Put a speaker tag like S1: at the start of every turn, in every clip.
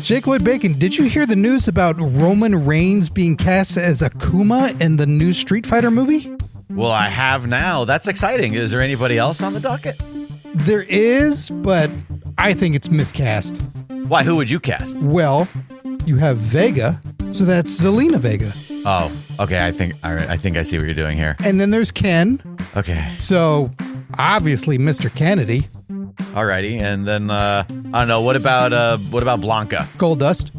S1: Jake Lloyd Bacon, did you hear the news about Roman Reigns being cast as Akuma in the new Street Fighter movie?
S2: Well, I have now. That's exciting. Is there anybody else on the docket?
S1: There is, but I think it's miscast.
S2: Why? Who would you cast?
S1: Well, you have Vega, so that's Zelina Vega.
S2: Oh, okay. I think I see what you're doing here.
S1: And then there's Ken.
S2: Okay.
S1: So, obviously, Mr. Kennedy.
S2: Alrighty, and then I don't know. What about Blanca?
S1: Goldust.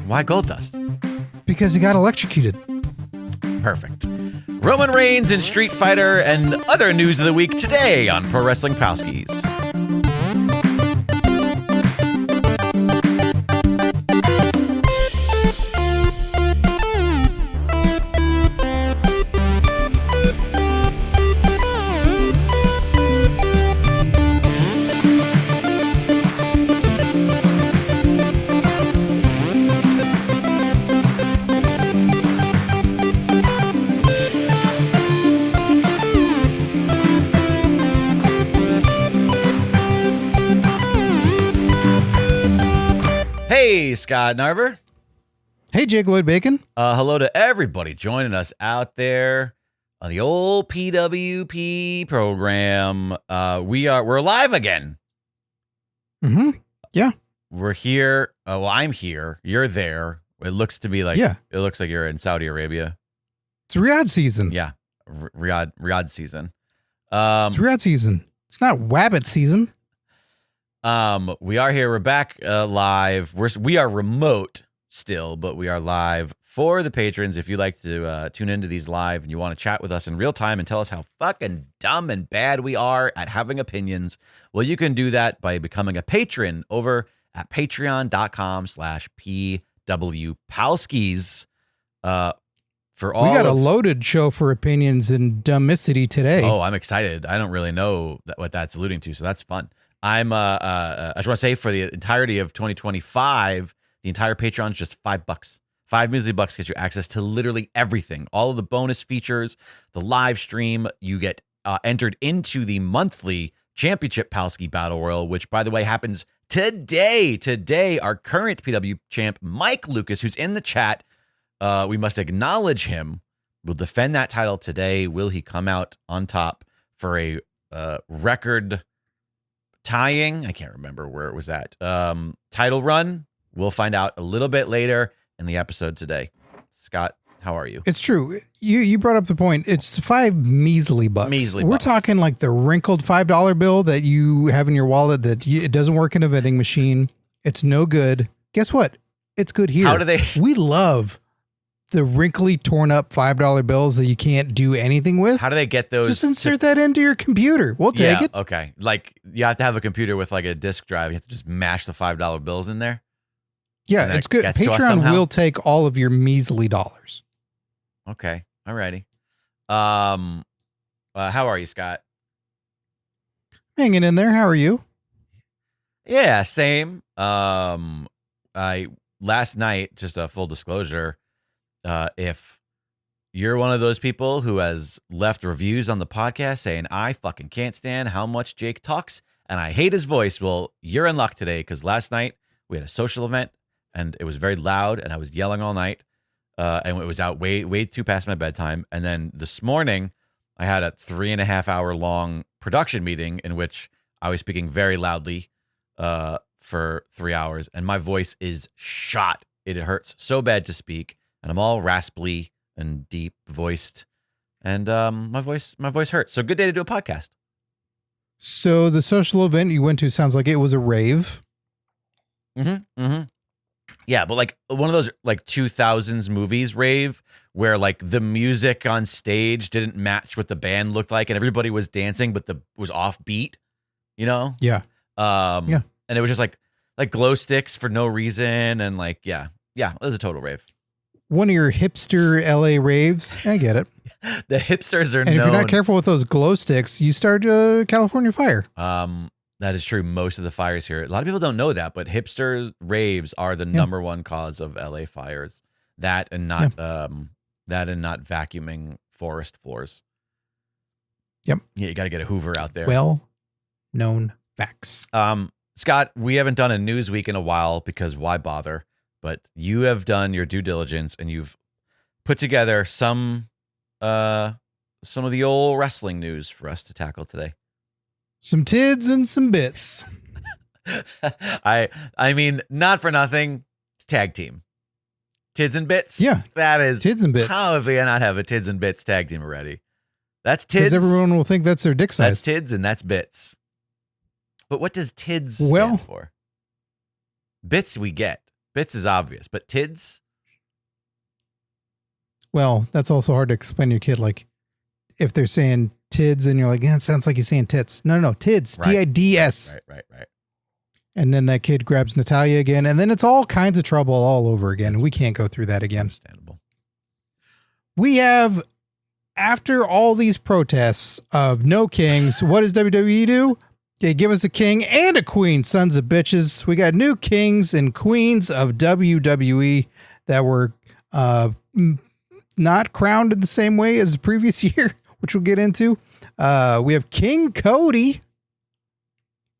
S2: Why Goldust?
S1: Because he got electrocuted.
S2: Perfect. Roman Reigns in Street Fighter and other news of the week today on Pro Wrestling Palskis. Hey, Scott Narver.
S1: Hey, Jake Lloyd Bacon.
S2: Hello to everybody joining us out there on the old PWP program. We're live again.
S1: Mm-hmm. Yeah.
S2: We're here. Well, I'm here. You're there. It looks to be like,
S1: yeah.
S2: It looks like you're in Saudi Arabia.
S1: It's Riyadh season.
S2: Yeah. Riyadh season.
S1: It's Riyadh season. It's not Wabbit season.
S2: We are here. We're back live. We are remote still, but we are live for the patrons. If you'd like to tune into these live and you want to chat with us in real time and tell us how fucking dumb and bad we are at having opinions, well, you can do that by becoming a patron over at patreon.com/PWPalskis. For all
S1: we got a loaded show for opinions and dumbicity today.
S2: Oh, I'm excited. I don't really know what that's alluding to, so that's fun. I just want to say for the entirety of 2025, the entire Patreon is just $5. $5 measly bucks gets you access to literally everything. All of the bonus features, the live stream. You get entered into the monthly Championship Palski Battle Royal, which, by the way, happens today. Today, our current PW champ, Mike Lucas, who's in the chat, we must acknowledge him, will defend that title today. Will he come out on top for a record tying, I can't remember where it was at, title run? We'll find out a little bit later in the episode today. Scott, how are you?
S1: It's true. You brought up the point. It's $5 measly bucks. We're talking like the wrinkled $5 bill that you have in your wallet that it doesn't work in a vending machine. It's no good. Guess what? It's good here.
S2: How do they?
S1: We love the wrinkly, torn up $5 bills that you can't do anything with.
S2: How do they get those?
S1: Just insert that into your computer. We'll take it.
S2: Okay. Like you have to have a computer with like a disk drive. You have to just mash the $5 bills in there.
S1: Yeah, it's good. Patreon will take all of your measly dollars.
S2: Okay. Alrighty. How are you, Scott?
S1: Hanging in there. How are you?
S2: Yeah, same. Last night, just a full disclosure, if you're one of those people who has left reviews on the podcast saying, I fucking can't stand how much Jake talks and I hate his voice, well, you're in luck today because last night we had a social event and it was very loud and I was yelling all night and it was out way too past my bedtime. And then this morning I had a 3.5 hour long production meeting in which I was speaking very loudly for 3 hours and my voice is shot. It hurts so bad to speak. And I'm all raspy and deep voiced, and my voice hurts. So good day to do a podcast.
S1: So the social event you went to sounds like it was a rave.
S2: Mm-hmm. Yeah, but like one of those like 2000s movies rave where like the music on stage didn't match what the band looked like, and everybody was dancing, but was offbeat. You know?
S1: Yeah.
S2: And it was just like glow sticks for no reason, and like yeah, it was a total rave.
S1: One of your hipster LA raves. I get it.
S2: The hipsters are known.
S1: And if you're not careful with those glow sticks, you start a California fire.
S2: That is true. Most of the fires here. A lot of people don't know that, but hipster raves are the number one cause of LA fires. That and not vacuuming forest floors.
S1: Yep.
S2: Yeah, you got to get a Hoover out there.
S1: Well known facts.
S2: Scott, we haven't done a news week in a while because why bother? But you have done your due diligence and you've put together some of the old wrestling news for us to tackle today.
S1: Some tids and some bits.
S2: I mean, not for nothing, tag team. Tids and bits?
S1: Yeah.
S2: That is
S1: Tids and bits.
S2: How have we not have a tids and bits tag team already? That's tids.
S1: Because everyone will think that's their dick size.
S2: That's tids and that's bits. But what does tids stand for? Bits we get. Bits is obvious, but tids?
S1: Well, that's also hard to explain to your kid. Like, if they're saying tids and you're like, yeah, it sounds like he's saying tits. No, tids. Right. T-I-D-S.
S2: Right.
S1: And then that kid grabs Natalia again, and then it's all kinds of trouble all over again, and we can't go through that again.
S2: Understandable.
S1: We have, after all these protests of no kings, what does WWE do? They give us a king and a queen, sons of bitches. We got new kings and queens of WWE that were not crowned in the same way as the previous year, which we'll get into. We have King Cody.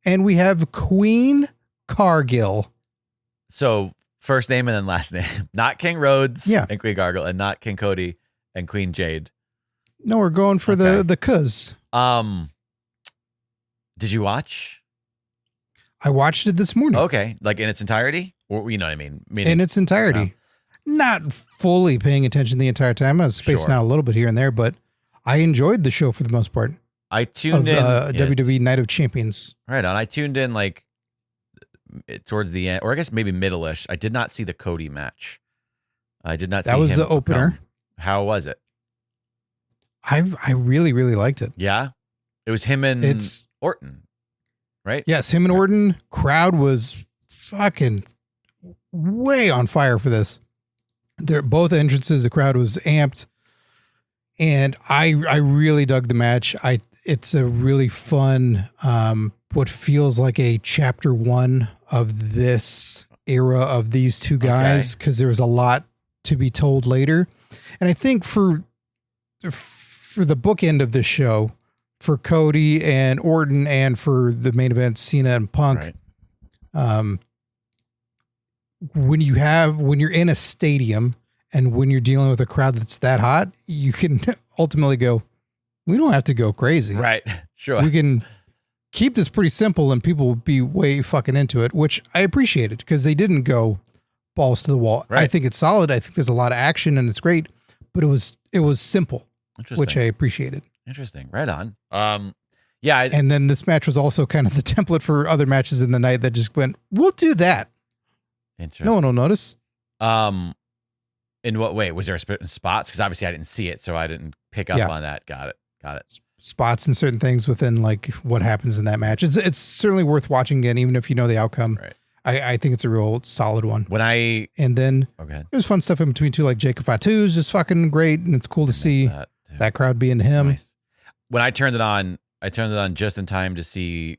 S1: And we have Queen Cargill.
S2: So first name and then last name. Not King Rhodes and Queen Cargill, and not King Cody and Queen Jade.
S1: No, we're going for the cuz.
S2: Did you watch?
S1: I watched it this morning.
S2: Okay. Like in its entirety? Or you know what I mean? Meaning,
S1: in its entirety. Not fully paying attention the entire time. I was spacing out a little bit here and there, but I enjoyed the show for the most part.
S2: I tuned in
S1: WWE Night of Champions.
S2: Right on. I tuned in like towards the end, or I guess maybe middle-ish. I did not see the Cody match. I did not see
S1: that was the opener.
S2: How was it?
S1: I really, really liked it.
S2: Yeah? It was him and Orton, right?
S1: Yes, him and Orton. Crowd was fucking way on fire for this. They're both entrances. The crowd was amped. And I really dug the match. It's a really fun, what feels like a chapter 1 of this era of these two guys, because there was a lot to be told later. And I think for the bookend of this show, for Cody and Orton, and for the main event, Cena and Punk, when you're in a stadium and when you're dealing with a crowd that's that hot, you can ultimately go, we don't have to go crazy.
S2: Right. Sure.
S1: We can keep this pretty simple and people will be way fucking into it, which I appreciated because they didn't go balls to the wall. Right. I think it's solid. I think there's a lot of action and it's great, but it was simple, which I appreciated.
S2: Interesting. Right on. Yeah.
S1: And then this match was also kind of the template for other matches in the night that just went, we'll do that.
S2: Interesting.
S1: No one will notice.
S2: In what way? Was there spots? Because obviously I didn't see it, so I didn't pick up on that. Got it.
S1: Spots and certain things within like what happens in that match. It's certainly worth watching again, even if you know the outcome.
S2: Right.
S1: I think it's a real solid one. And then there's fun stuff in between too, like Jacob Fatu is just fucking great, and it's cool to see that crowd being him. Nice.
S2: When I turned it on just in time to see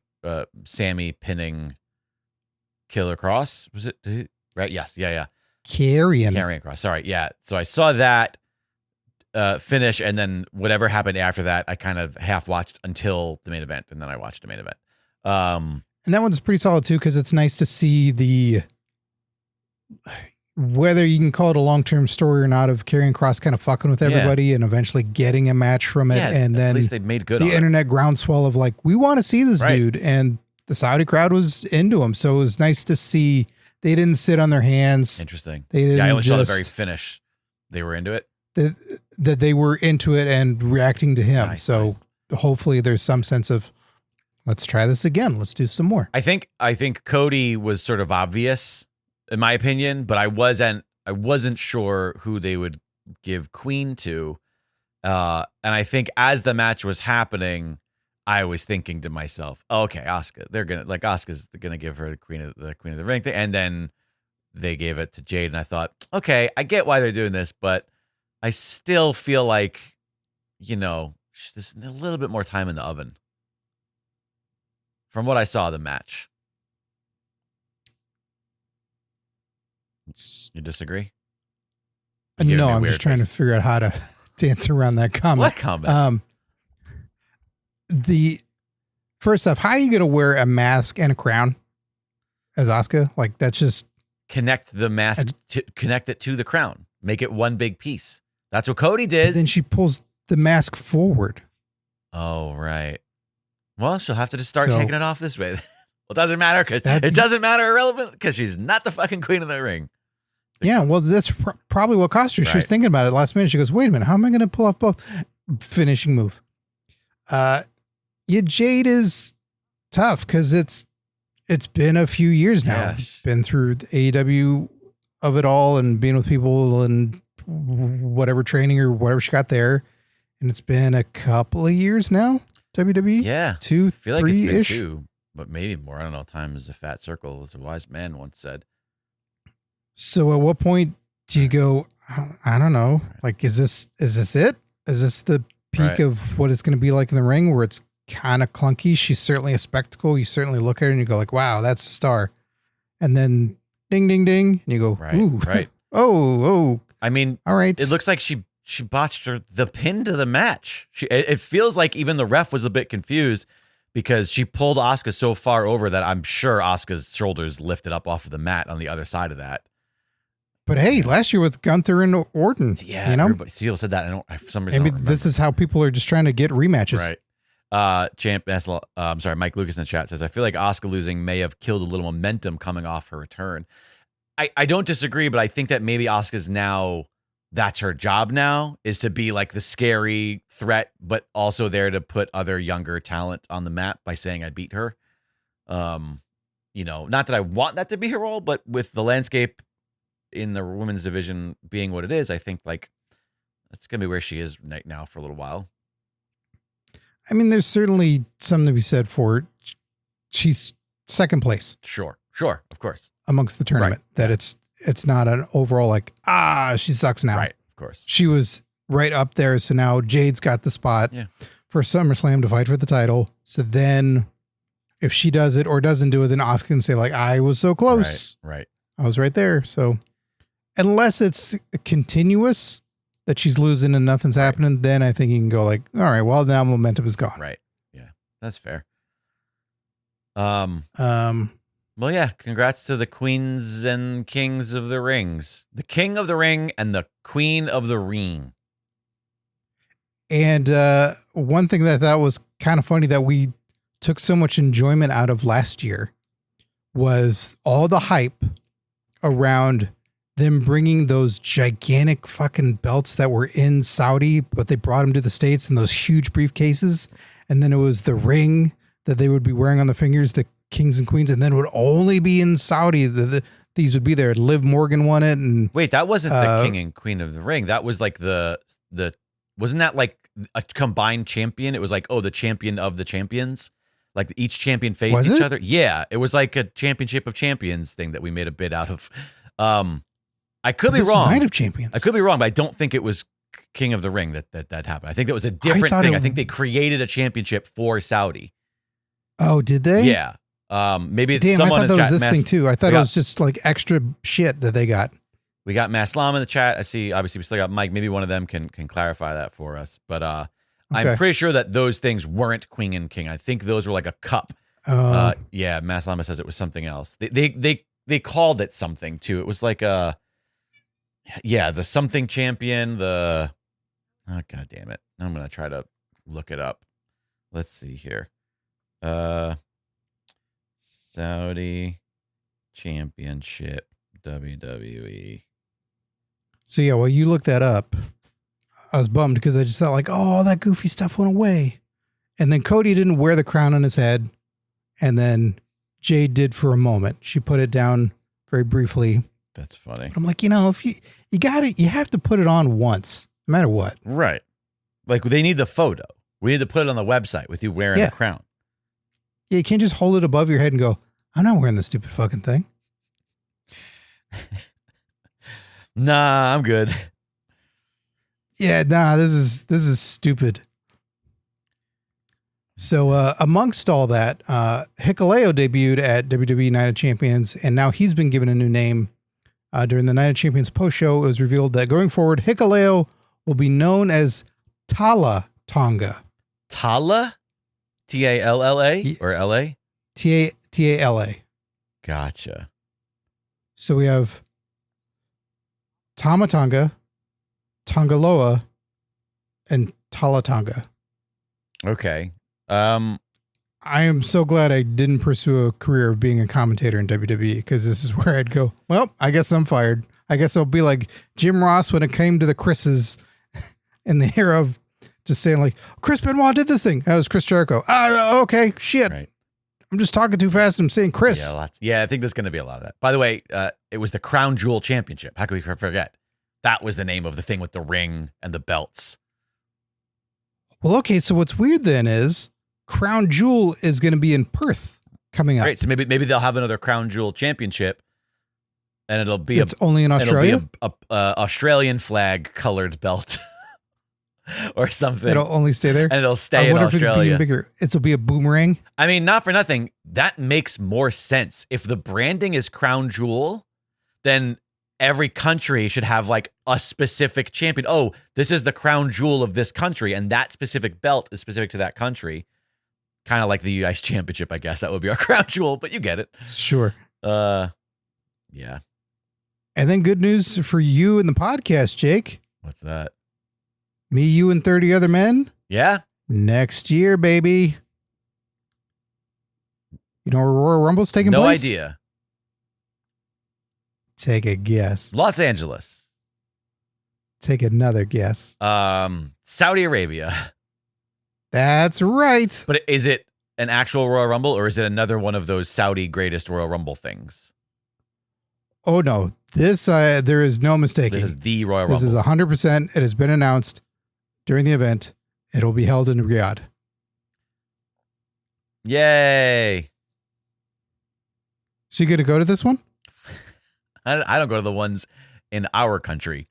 S2: Sammy pinning Killer Cross. Was it right? Yes. Yeah. Carrying Cross. Sorry. Yeah. So I saw that finish, and then whatever happened after that, I kind of half watched until the main event, and then I watched the main event.
S1: And that one's pretty solid too, because it's nice to see whether you can call it a long-term story or not, of Karrion Kross kind of fucking with everybody and eventually getting a match from it. And then
S2: at least they made good
S1: the internet groundswell of like, we want to see this dude. And the Saudi crowd was into him. So it was nice to see they didn't sit on their hands.
S2: Interesting.
S1: They didn't
S2: I only saw the very finish. They were into it.
S1: That they were into it and reacting to him. Nice. Hopefully there's some sense of, let's try this again. Let's do some more.
S2: I think Cody was sort of obvious in my opinion, but I wasn't sure who they would give Queen to. And I think as the match was happening, I was thinking to myself, okay, Asuka, Asuka's gonna give her the Queen of the Ring thing, and then they gave it to Jade, and I thought, okay, I get why they're doing this, but I still feel like, there's a little bit more time in the oven. From what I saw of the match. You disagree?
S1: No, I'm just trying to figure out how to dance around that comment.
S2: What comment?
S1: First off, how are you going to wear a mask and a crown as Asuka. Like that's just
S2: connect the mask, connect it to the crown, make it one big piece. That's what Cody did.
S1: Then she pulls the mask forward.
S2: Oh, right. Well, she'll have to just start taking it off this way. Well, it doesn't matter because it doesn't matter irrelevant because she's not the fucking queen of the ring.
S1: Yeah, well, that's probably what cost her. She was thinking about it last minute. She goes, wait a minute, how am I going to pull off both? Finishing move. Jade is tough because it's been a few years now. Been through the AEW of it all and being with people and whatever training or whatever she got there. And it's been a couple of years now, WWE.
S2: Yeah.
S1: 2,
S2: I feel like
S1: 3-ish.
S2: it's been 2, but maybe more. I don't know. Time is a fat circle, as a wise man once said.
S1: So at what point do you go, I don't know, like, is this it? Is this the peak of what it's going to be like in the ring where it's kind of clunky? She's certainly a spectacle. You certainly look at her and you go like, wow, that's a star. And then ding, ding, ding. And you go, ooh, oh.
S2: I mean,
S1: all right.
S2: It looks like she botched the pin to the match. It feels like even the ref was a bit confused because she pulled Asuka so far over that I'm sure Asuka's shoulders lifted up off of the mat on the other side of that.
S1: But hey, last year with Gunther and Orton,
S2: everybody said that. I don't. For some reason,
S1: maybe this is how people are just trying to get rematches,
S2: right? I'm sorry. Mike Lucas in the chat says, I feel like Asuka losing may have killed a little momentum coming off her return. I don't disagree, but I think that maybe Asuka's now, that's her job now, is to be like the scary threat, but also there to put other younger talent on the map by saying I beat her. Not that I want that to be her role, but with the landscape in the women's division being what it is, I think like that's going to be where she is right now for a little while.
S1: I mean, there's certainly something to be said for she's second place.
S2: Sure, of course.
S1: Amongst the tournament, that it's not an overall like, she sucks now.
S2: Right, of course.
S1: She was right up there. So now Jade's got the spot for SummerSlam to fight for the title. So then if she does it or doesn't do it, then Asuka can say like, I was so close.
S2: Right.
S1: I was right there. So unless it's continuous that she's losing and nothing's happening, then I think you can go like, all right, well now momentum is gone.
S2: Right. Yeah, that's fair. Well, yeah, congrats to the queens and kings of the rings. The king of the ring and the queen of the ring.
S1: And one thing that I thought was kind of funny that we took so much enjoyment out of last year was all the hype around them bringing those gigantic fucking belts that were in Saudi, but they brought them to the States in those huge briefcases. And then it was the ring that they would be wearing on the fingers, the kings and queens, and then it would only be in Saudi. These would be there. Liv Morgan won it. And
S2: wait, that wasn't the king and queen of the ring. That was like the wasn't that like a combined champion? It was like, the champion of the champions. Like each champion faced each other. Yeah, it was like a championship of champions thing that we made a bid out of. I could be wrong.
S1: Night of Champions.
S2: I could be wrong, but I don't think it was King of the Ring that happened. I think that was a different thing. I think they created a championship for Saudi.
S1: Oh, did they?
S2: Yeah. Maybe it's someone
S1: I thought
S2: in
S1: that
S2: the
S1: was
S2: chat.
S1: this thing too. I thought it was just like extra shit that they got.
S2: We got Maslam in the chat. I see. Obviously, we still got Mike. Maybe one of them can clarify that for us. But I'm pretty sure that those things weren't Queen and King. I think those were like a cup. Yeah, Maslam says it was something else. They called it something too. It was like the something champion. Oh god damn it! I'm gonna try to look it up. Let's see here. Saudi Championship WWE.
S1: So yeah, well, you looked that up. I was bummed because I just thought like, all that goofy stuff went away. And then Cody didn't wear the crown on his head. And then Jade did for a moment. She put it down very briefly.
S2: That's funny.
S1: But I'm like, if you got it, you have to put it on once, no matter what.
S2: Right. Like they need the photo. We need to put it on the website with you wearing a crown.
S1: Yeah, you can't just hold it above your head and go, I'm not wearing this stupid fucking thing.
S2: Nah, I'm good.
S1: Yeah, this is stupid. So amongst all that, Hikuleo debuted at WWE Night of Champions, and now he's been given a new name. During the Night of Champions post-show, it was revealed that going forward, Hikuleo will be known as Tala Tonga.
S2: Tala? Talla or LA?
S1: Tala.
S2: Gotcha.
S1: So we have Tama Tonga, Tongaloa, and Talatanga.
S2: Okay.
S1: I am so glad I didn't pursue a career of being a commentator in WWE, because this is where I'd go, well, I guess I'm fired. I guess I'll be like Jim Ross when it came to the Chris's in the era of just saying like, Chris Benoit did this thing. That was Chris Jericho. Okay, shit.
S2: Right.
S1: I'm just talking too fast. I'm saying Chris.
S2: Yeah, I think there's going to be a lot of that. By the way, it was the Crown Jewel Championship. How could we forget? That was the name of the thing with the ring and the belts.
S1: Well, okay, so what's weird then is Crown Jewel is going to be in Perth coming up.
S2: Right, so maybe they'll have another Crown Jewel Championship, and it'll be
S1: only in Australia.
S2: It'll be a Australian flag colored belt, or something.
S1: It'll only stay there,
S2: and it'll stay in Australia.
S1: It'll be a boomerang.
S2: I mean, not for nothing. That makes more sense. If the branding is Crown Jewel, then every country should have like a specific champion. Oh, this is the crown jewel of this country, and that specific belt is specific to that country. Kind of like the US Championship, I guess. That would be our crown jewel, but you get it.
S1: Sure.
S2: Yeah.
S1: And then good news for you in the podcast, Jake.
S2: What's that?
S1: Me, you, and 30 other men?
S2: Yeah.
S1: Next year, baby. You know where Royal Rumble's taking place?
S2: No idea.
S1: Take a guess.
S2: Los Angeles.
S1: Take another guess.
S2: Saudi Arabia.
S1: That's right.
S2: But is it an actual Royal Rumble, or is it another one of those Saudi greatest Royal Rumble things?
S1: Oh, no. This, there is no mistaking.
S2: This is the Royal Rumble.
S1: This is 100%. It has been announced during the event. It will be held in Riyadh.
S2: Yay.
S1: So you going to go to this one?
S2: I don't go to the ones in our country.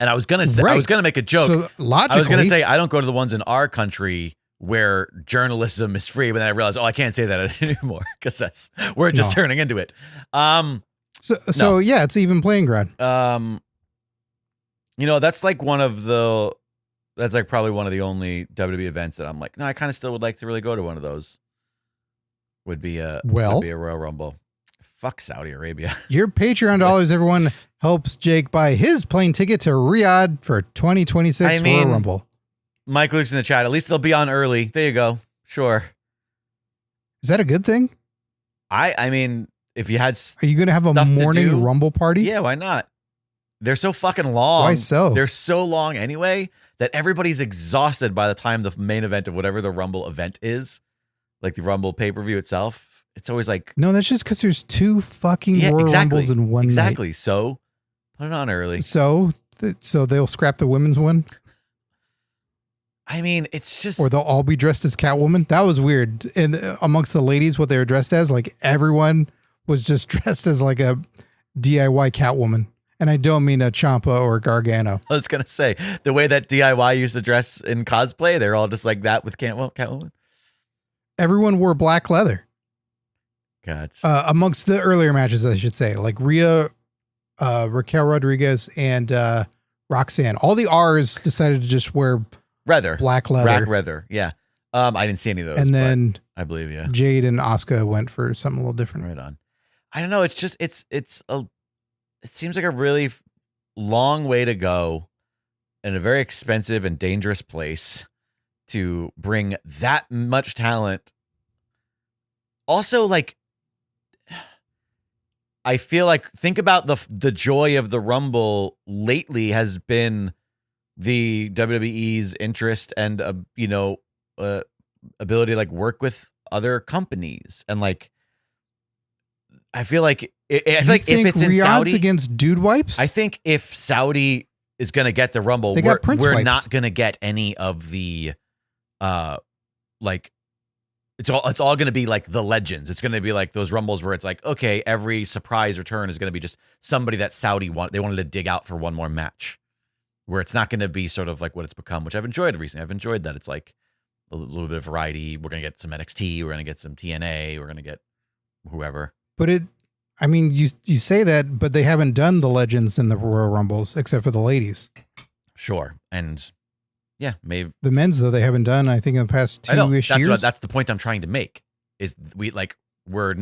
S2: And I was gonna say, I was gonna make a joke.
S1: So logically,
S2: I was gonna say I don't go to the ones in our country where journalism is free, but then I realized, I can't say that anymore because we're just turning into it.
S1: So yeah, it's even playing ground.
S2: That's like probably one of the only WWE events that I'm like, no, I kind of still would like to really go to one of those. Would be a Royal Rumble. Fuck Saudi Arabia.
S1: Your Patreon dollars, everyone, helps Jake buy his plane ticket to Riyadh for 2026 Royal Rumble.
S2: Mike Luke's in the chat. At least they'll be on early. There you go. Sure.
S1: Is that a good thing?
S2: I mean, if you had,
S1: are you going to have a morning Rumble party?
S2: Yeah, why not? They're so fucking long.
S1: Why so?
S2: They're so long anyway that everybody's exhausted by the time the main event of whatever the Rumble event is, like the Rumble pay-per-view itself. It's always like,
S1: no, that's just because there's two fucking Royal Rumbles in one night.
S2: Exactly. So put it on early.
S1: So they'll scrap the women's one.
S2: I mean, it's just,
S1: or they'll all be dressed as Catwoman. That was weird. And amongst the ladies, what they were dressed as, like everyone was just dressed as like a DIY Catwoman. And I don't mean a Ciampa or Gargano.
S2: I was gonna say the way that DIY used to dress in cosplay, they're all just like that with Catwoman.
S1: Everyone wore black leather.
S2: Gotcha.
S1: Amongst the earlier matches, I should say, like Rhea, Raquel Rodriguez, and Roxanne. All the R's decided to just wear black leather.
S2: Black leather, yeah. I didn't see any of those.
S1: And then
S2: I believe, yeah.
S1: Jade and Asuka went for something a little different.
S2: Right on. I don't know. It's just it seems like a really long way to go, in a very expensive and dangerous place to bring that much talent. Also, like, I feel like, think about the joy of the Rumble lately has been the WWE's interest and ability to like work with other companies, and like I feel like if it's in Saudi
S1: against Dude Wipes,
S2: I think if Saudi is gonna get the Rumble, we're not gonna get any of the like. It's all going to be like the legends. It's going to be like those Rumbles where it's like, okay, every surprise return is going to be just somebody that Saudi they wanted to dig out for one more match, where it's not going to be sort of like what it's become, which I've enjoyed recently. I've enjoyed that. It's like a little bit of variety. We're going to get some NXT. We're going to get some TNA. We're going to get whoever.
S1: But you say that, but they haven't done the legends in the Royal Rumbles except for the ladies.
S2: Sure. And yeah, maybe
S1: the men's, though, they haven't done, I think, in the past 2-ish years.
S2: That's the point I'm trying to make, is we're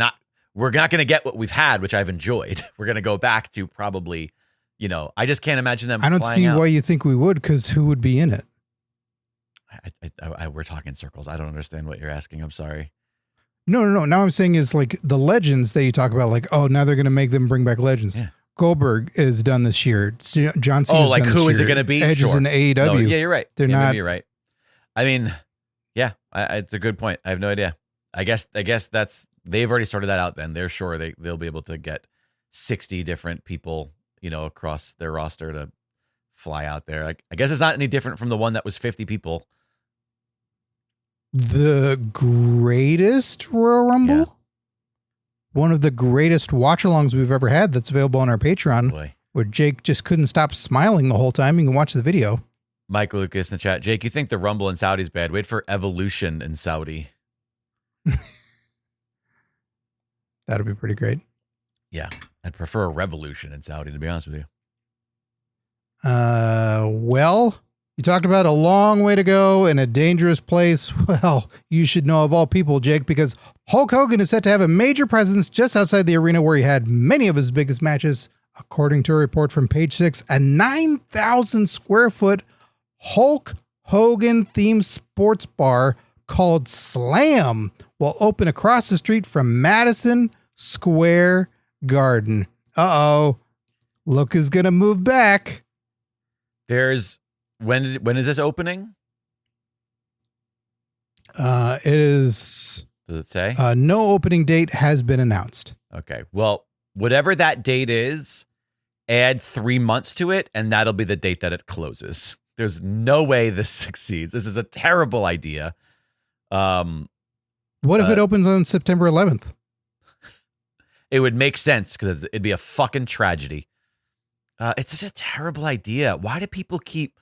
S2: we're not going to get what we've had, which I've enjoyed. We're going to go back to probably, I just can't imagine them.
S1: I don't see why you think we would, because who would be in it?
S2: We're talking circles. I don't understand what you're asking. I'm sorry.
S1: No. Now I'm saying is like the legends that you talk about, like, oh, now they're going to make them bring back legends. Yeah. Goldberg is done this year. John Cena's
S2: like
S1: done
S2: who
S1: this
S2: is
S1: year.
S2: it going to be?
S1: Edge is in AEW.
S2: No, yeah, you're right.
S1: They're not.
S2: You're right. I mean, yeah, it's a good point. I have no idea. I guess they've already sorted that out. Then they're sure they'll be able to get 60 different people, across their roster to fly out there. I guess it's not any different from the one that was 50 people.
S1: The greatest Royal Rumble? Yeah. One of the greatest watch-alongs we've ever had that's available on our Patreon, where Jake just couldn't stop smiling the whole time. You can watch the video.
S2: Mike Lucas in the chat. Jake, you think the Rumble in Saudi's bad? Wait for Evolution in Saudi.
S1: That'd be pretty great.
S2: Yeah, I'd prefer a revolution in Saudi, to be honest with you.
S1: Well, you talked about a long way to go in a dangerous place. Well, you should know of all people, Jake, because Hulk Hogan is set to have a major presence just outside the arena where he had many of his biggest matches. According to a report from Page 6, a 9,000 square foot Hulk Hogan themed sports bar called Slam will open across the street from Madison Square Garden. Uh-oh. Look who's going to move back.
S2: When is this opening?
S1: It is.
S2: Does it say?
S1: No opening date has been announced.
S2: Okay. Well, whatever that date is, add 3 months to it, and that'll be the date that it closes. There's no way this succeeds. This is a terrible idea.
S1: What if it opens on September 11th?
S2: It would make sense because it'd be a fucking tragedy. It's such a terrible idea. Why do people keep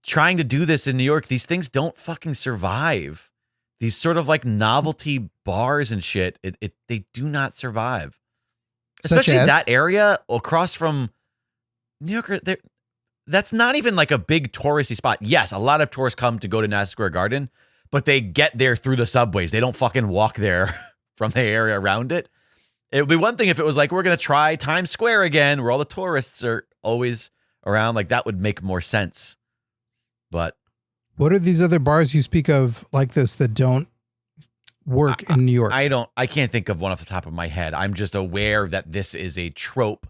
S2: trying to do this in New York? These things don't fucking survive. These sort of like novelty bars and shit, they do not survive. Especially that area across from New York. That's not even like a big touristy spot. Yes, a lot of tourists come to go to Madison Square Garden, but they get there through the subways. They don't fucking walk there from the area around it. It would be one thing if it was like, we're going to try Times Square again, where all the tourists are always around. Like, that would make more sense. But
S1: what are these other bars you speak of like this that don't work in New York?
S2: I can't think of one off the top of my head. I'm just aware that this is a trope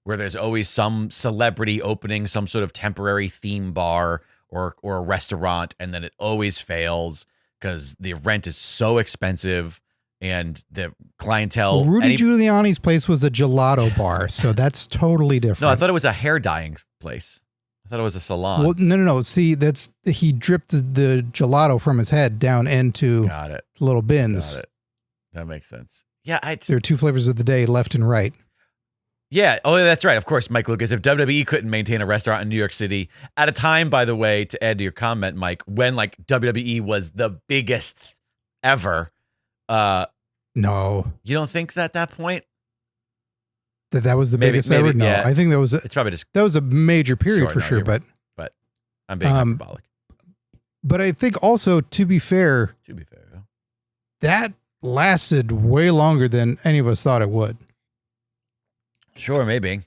S2: where there's always some celebrity opening some sort of temporary theme bar or a restaurant, and then it always fails because the rent is so expensive and the clientele.
S1: Rudy Giuliani's place was a gelato bar, so that's totally different.
S2: No, I thought it was a hair dyeing place. I thought it was a salon.
S1: Well, no. See, he dripped the gelato from his head down into little bins.
S2: Got it. That makes sense. Yeah,
S1: there are two flavors of the day, left and right.
S2: Yeah. Oh, that's right. Of course, Mike Lucas. If WWE couldn't maintain a restaurant in New York City at a time, by the way, to add to your comment, Mike, when like WWE was the biggest ever.
S1: No,
S2: you don't think at that point
S1: that was the biggest ever? No,
S2: yeah.
S1: I think that was
S2: it's probably just
S1: that was a major period for sure. But
S2: I'm being hyperbolic.
S1: But I think also, to be fair,
S2: yeah.
S1: that lasted way longer than any of us thought it would.
S2: Sure, maybe.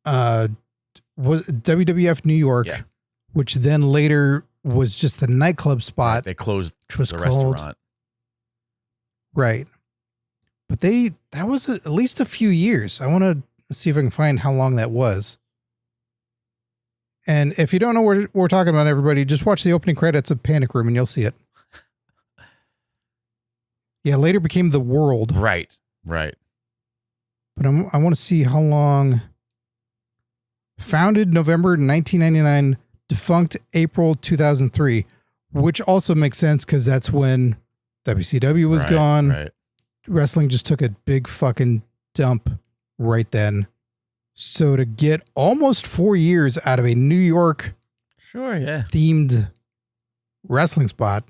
S1: Was WWF New York, which then later was just a nightclub spot.
S2: Right, they closed the restaurant.
S1: Right. But that was at least a few years. I want to see if I can find how long that was. And if you don't know what we're talking about, everybody, just watch the opening credits of Panic Room and you'll see it. Yeah, later became The World.
S2: Right.
S1: But I want to see how long. Founded November 1999, defunct April 2003, which also makes sense because that's when WCW was gone.
S2: Right.
S1: Wrestling just took a big fucking dump right then. So to get almost 4 years out of a New York themed wrestling spot,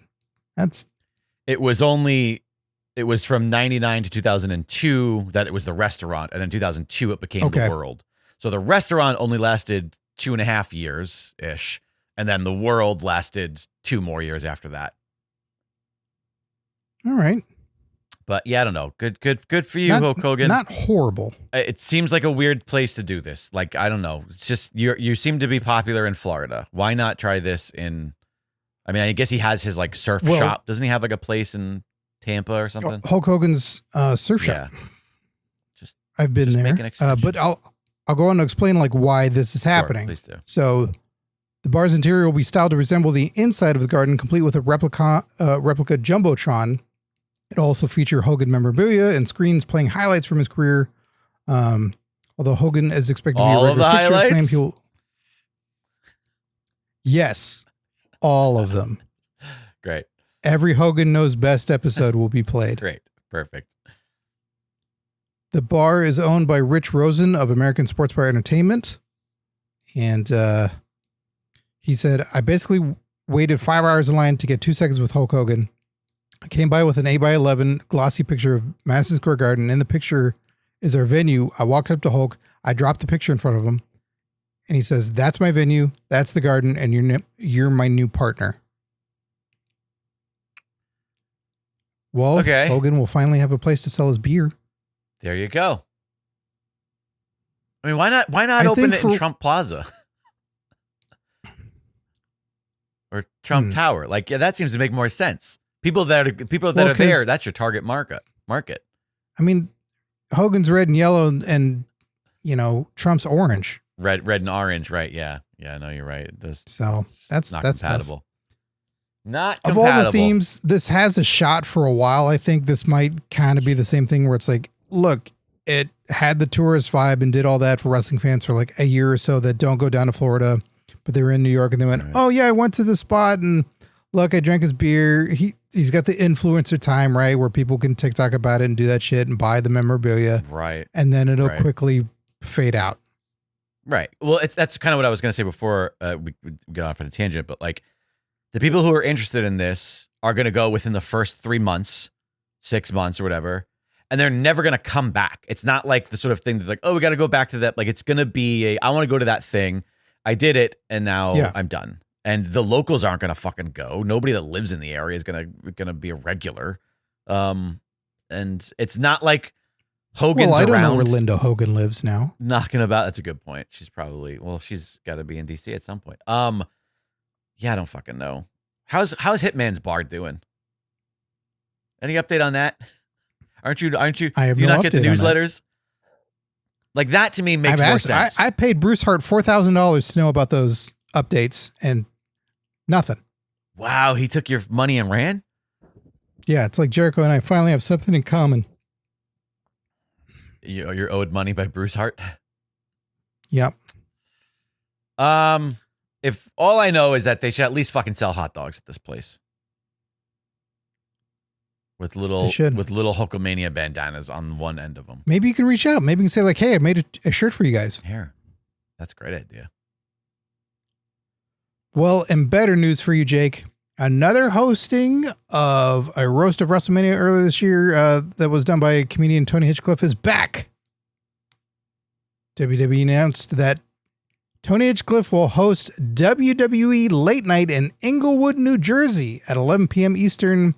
S2: it was from 99 to 2002 that it was the restaurant, and then 2002 it became The World. So the restaurant only lasted 2.5 years ish, and then The World lasted 2 more years after that.
S1: All right.
S2: But yeah, I don't know. Good for you, Hulk Hogan.
S1: Not horrible.
S2: It seems like a weird place to do this. Like, I don't know. It's just you seem to be popular in Florida. Why not try this in? I mean, I guess he has his like surf shop. Doesn't he have like a place in Tampa or something?
S1: Hulk Hogan's surf shop.
S2: Just
S1: I've been there. But I'll go on to explain like why this is happening.
S2: Please do.
S1: So the bar's interior will be styled to resemble the inside of the garden, complete with a replica jumbotron. It'll also feature Hogan memorabilia and screens playing highlights from his career. Although Hogan is expected to be a regular fixture at Slam Fuel. Yes, all of them.
S2: Great.
S1: Every Hogan Knows Best episode will be played.
S2: Great. Perfect.
S1: The bar is owned by Rich Rosen of American Sports Bar Entertainment. And he said, I basically waited 5 hours in line to get 2 seconds with Hulk Hogan. I came by with an 8x11 glossy picture of Madison Square Garden. In the picture is our venue. I walked up to Hulk. I dropped the picture in front of him. And he says, that's my venue. That's the garden. And you're my new partner. Well, okay. Hogan will finally have a place to sell his beer.
S2: There you go. I mean, why not open it in Trump Plaza? Or Trump Tower? Like, yeah, that seems to make more sense. People that are there, that's your target market.
S1: I mean, Hogan's red and yellow and Trump's orange.
S2: Red and orange, right? Yeah. Yeah, no, you're right.
S1: That's not
S2: compatible.
S1: Tough.
S2: Not
S1: compatible. Of all the themes, this has a shot for a while. I think this might kind of be the same thing where it's like, look, it had the tourist vibe and did all that for wrestling fans for like a year or so that don't go down to Florida, but they were in New York and they went, oh yeah, I went to the spot and look, I drank his beer. He's got the influencer time, right? Where people can TikTok about it and do that shit and buy the memorabilia.
S2: Right.
S1: And then it'll quickly fade out.
S2: Right. Well, that's kind of what I was going to say before we got off on a tangent, but like the people who are interested in this are going to go within the first 3 months, 6 months or whatever, and they're never going to come back. It's not like the sort of thing that's like, oh, we got to go back to that. Like it's going to be I want to go to that thing. I did it and now I'm done. And the locals aren't going to fucking go. Nobody that lives in the area is going to be a regular. And it's not like Hogan's around. Well, I don't know
S1: where Linda Hogan lives now.
S2: Knocking about. That's a good point. She's got to be in DC at some point. Yeah, I don't fucking know. How's Hitman's bar doing? Any update on that? Aren't you?
S1: I have
S2: do you
S1: no
S2: not get the newsletters? Like that to me makes more sense.
S1: I paid Bruce Hart $4,000 to know about those updates and nothing.
S2: Wow, he took your money and ran?
S1: Yeah, it's like Jericho and I finally have something in common.
S2: You're owed money by Bruce Hart?
S1: Yep.
S2: If all I know is that they should at least fucking sell hot dogs at this place. With little Hulkamania bandanas on one end of them.
S1: Maybe you can reach out. Maybe you can say like, hey, I made a shirt for you guys.
S2: Here. That's a great idea.
S1: Well, and better news for you, Jake. Another hosting of a roast of WrestleMania earlier this year that was done by comedian Tony Hinchcliffe is back. WWE announced that Tony Hinchcliffe will host WWE Late Night in Inglewood, New Jersey at 11 p.m. Eastern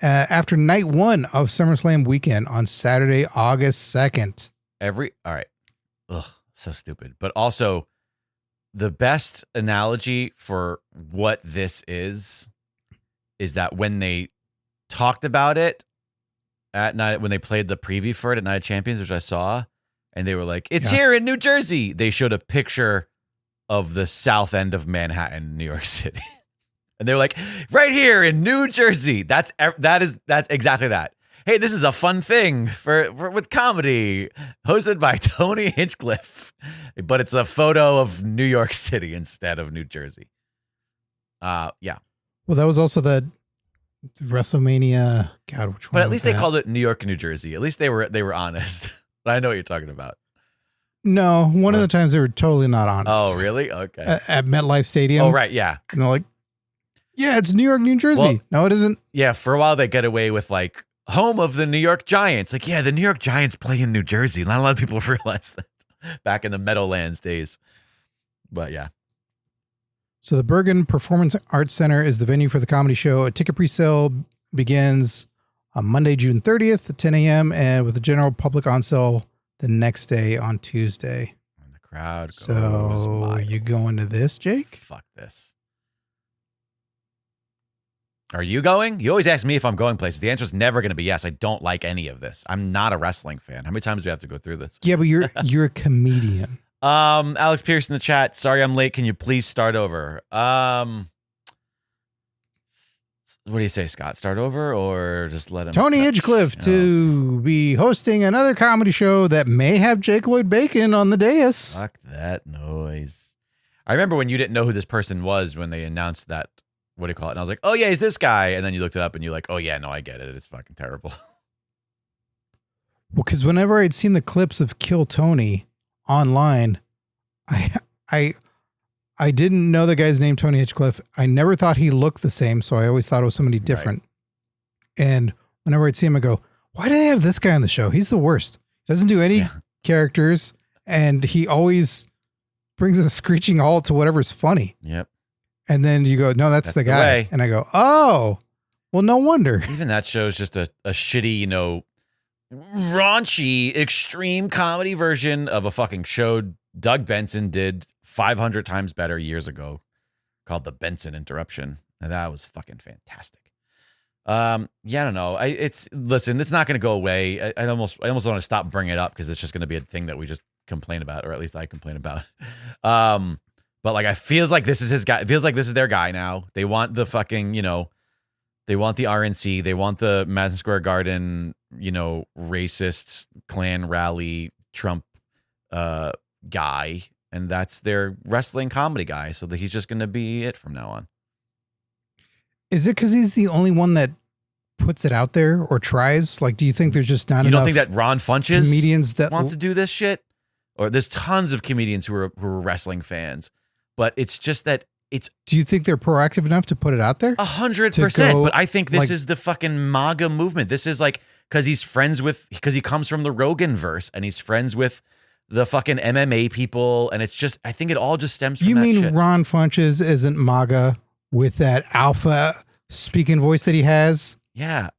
S1: after night one of SummerSlam weekend on Saturday, August 2nd.
S2: All right. Ugh, so stupid. But also, the best analogy for what this is that when they talked about it at night, when they played the preview for it at Night of Champions, which I saw, and they were like, it's here in New Jersey. They showed a picture of the south end of Manhattan, New York City. And they were like, right here in New Jersey. That's exactly that. Hey, this is a fun thing with comedy hosted by Tony Hinchcliffe, but it's a photo of New York City instead of New Jersey. Yeah.
S1: Well, that was also the WrestleMania. God, which one?
S2: But at least they called it New York and New Jersey. At least they were honest. But I know what you're talking about.
S1: No, one of the times they were totally not honest.
S2: Oh, really? Okay.
S1: At MetLife Stadium.
S2: Oh, right. Yeah.
S1: And they're like, yeah, it's New York, New Jersey. Well, no, it isn't.
S2: Yeah, for a while they get away with like home of the New York Giants. Like, yeah, the New York Giants play in New Jersey. Not a lot of people realize that back in the Meadowlands days. But yeah.
S1: So the Bergen Performance Arts Center is the venue for the comedy show. A ticket pre-sale begins on Monday, June 30th at 10 a.m. and with the general public on sale the next day on Tuesday.
S2: And the crowd goes
S1: So you going to this, Jake?
S2: Fuck this. Are you going? You always ask me if I'm going places. The answer is never going to be yes. I don't like any of this. I'm not a wrestling fan. How many times do we have to go through this?
S1: Yeah, but you're a comedian.
S2: Alex Pierce in the chat. Sorry I'm late. Can you please start over? What do you say, Scott? Start over or just let him?
S1: Tony Hinchcliffe to be hosting another comedy show that may have Jake Lloyd Bacon on the dais.
S2: Fuck that noise. I remember when you didn't know who this person was when they announced that. What do you call it? And I was like, oh, yeah, he's this guy. And then you looked it up and you're like, oh, yeah, no, I get it. It's fucking terrible.
S1: Well, because whenever I'd seen the clips of Kill Tony online, I didn't know the guy's name, Tony Hinchcliffe. I never thought he looked the same, so I always thought it was somebody different. Right. And whenever I'd see him, I go, why do they have this guy on the show? He's the worst. Doesn't do any characters, and he always brings a screeching halt to whatever's funny.
S2: Yep.
S1: And then you go, no, that's the guy.
S2: Way.
S1: And I go, oh, well, no wonder.
S2: Even that show's just a shitty, raunchy, extreme comedy version of a fucking show Doug Benson did 500 times better years ago called The Benson Interruption. And that was fucking fantastic. I don't know. Listen, it's not going to go away. I almost want to stop bringing it up because it's just going to be a thing that we just complain about, or at least I complain about. But like, it feels like this is his guy. It feels like this is their guy now. They want the fucking, they want the RNC. They want the Madison Square Garden, racist Klan rally Trump guy. And that's their wrestling comedy guy. So that he's just going to be it from now on. Is
S1: it because he's the only one that puts it out there or tries? Like, do you think there's just not enough?
S2: You don't think that Ron Funches
S1: comedians that
S2: wants to do this shit? Or there's tons of comedians who are wrestling fans. But it's just that
S1: do you think they're proactive enough to put it out there?
S2: 100%. But I think this is the fucking MAGA movement. This is like, because he comes from the Rogan verse and he's friends with the fucking MMA people. And it's just, I think it all just stems from that shit. You mean
S1: Ron Funches isn't MAGA with that alpha speaking voice that he has?
S2: Yeah.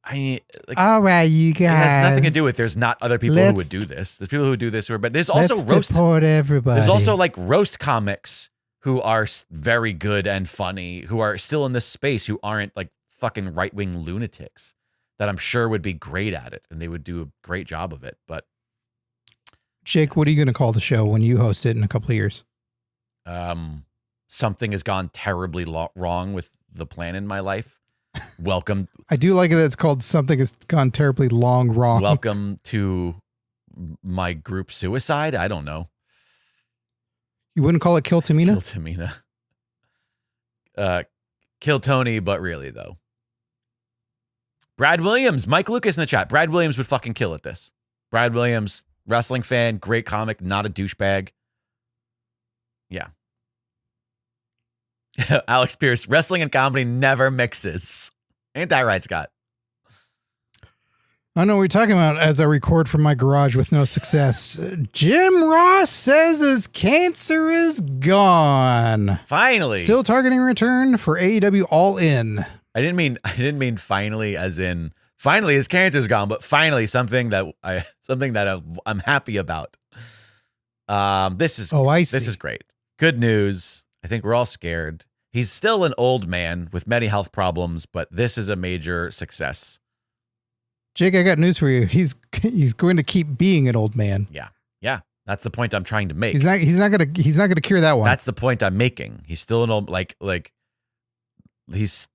S1: All right, you guys.
S2: It has nothing to do with there's not other people who would do this. There's people who do this, but there's also roast.
S1: Support everybody.
S2: There's also like roast comics who are very good and funny, who are still in this space, who aren't like fucking right-wing lunatics that I'm sure would be great at it and they would do a great job of it. But
S1: Jake, what are you going to call the show when you host it in a couple of years?
S2: Something has gone terribly wrong with the plan in my life. Welcome.
S1: I do like it that it's called Something Has Gone Terribly Wrong.
S2: Welcome to my group suicide. I don't know.
S1: You wouldn't call it Kill Tamina?
S2: Kill Tamina. Kill Tony, but really, though. Brad Williams, Mike Lucas in the chat. Brad Williams would fucking kill at this. Brad Williams, wrestling fan, great comic, not a douchebag. Yeah. Alex Pierce, wrestling and comedy never mixes. Ain't that right, Scott?
S1: I know what you're talking about as I record from my garage with no success. Jim Ross says his cancer is gone.
S2: Finally.
S1: Still targeting return for AEW All In.
S2: I didn't mean finally as in finally his cancer's gone, but finally something that I'm happy about. This is great. Good news. I think we're all scared. He's still an old man with many health problems, but this is a major success.
S1: Jake, I got news for you. He's going to keep being an old man.
S2: Yeah. That's the point I'm trying to make.
S1: He's not gonna cure that one.
S2: That's the point I'm making. He's still an old he's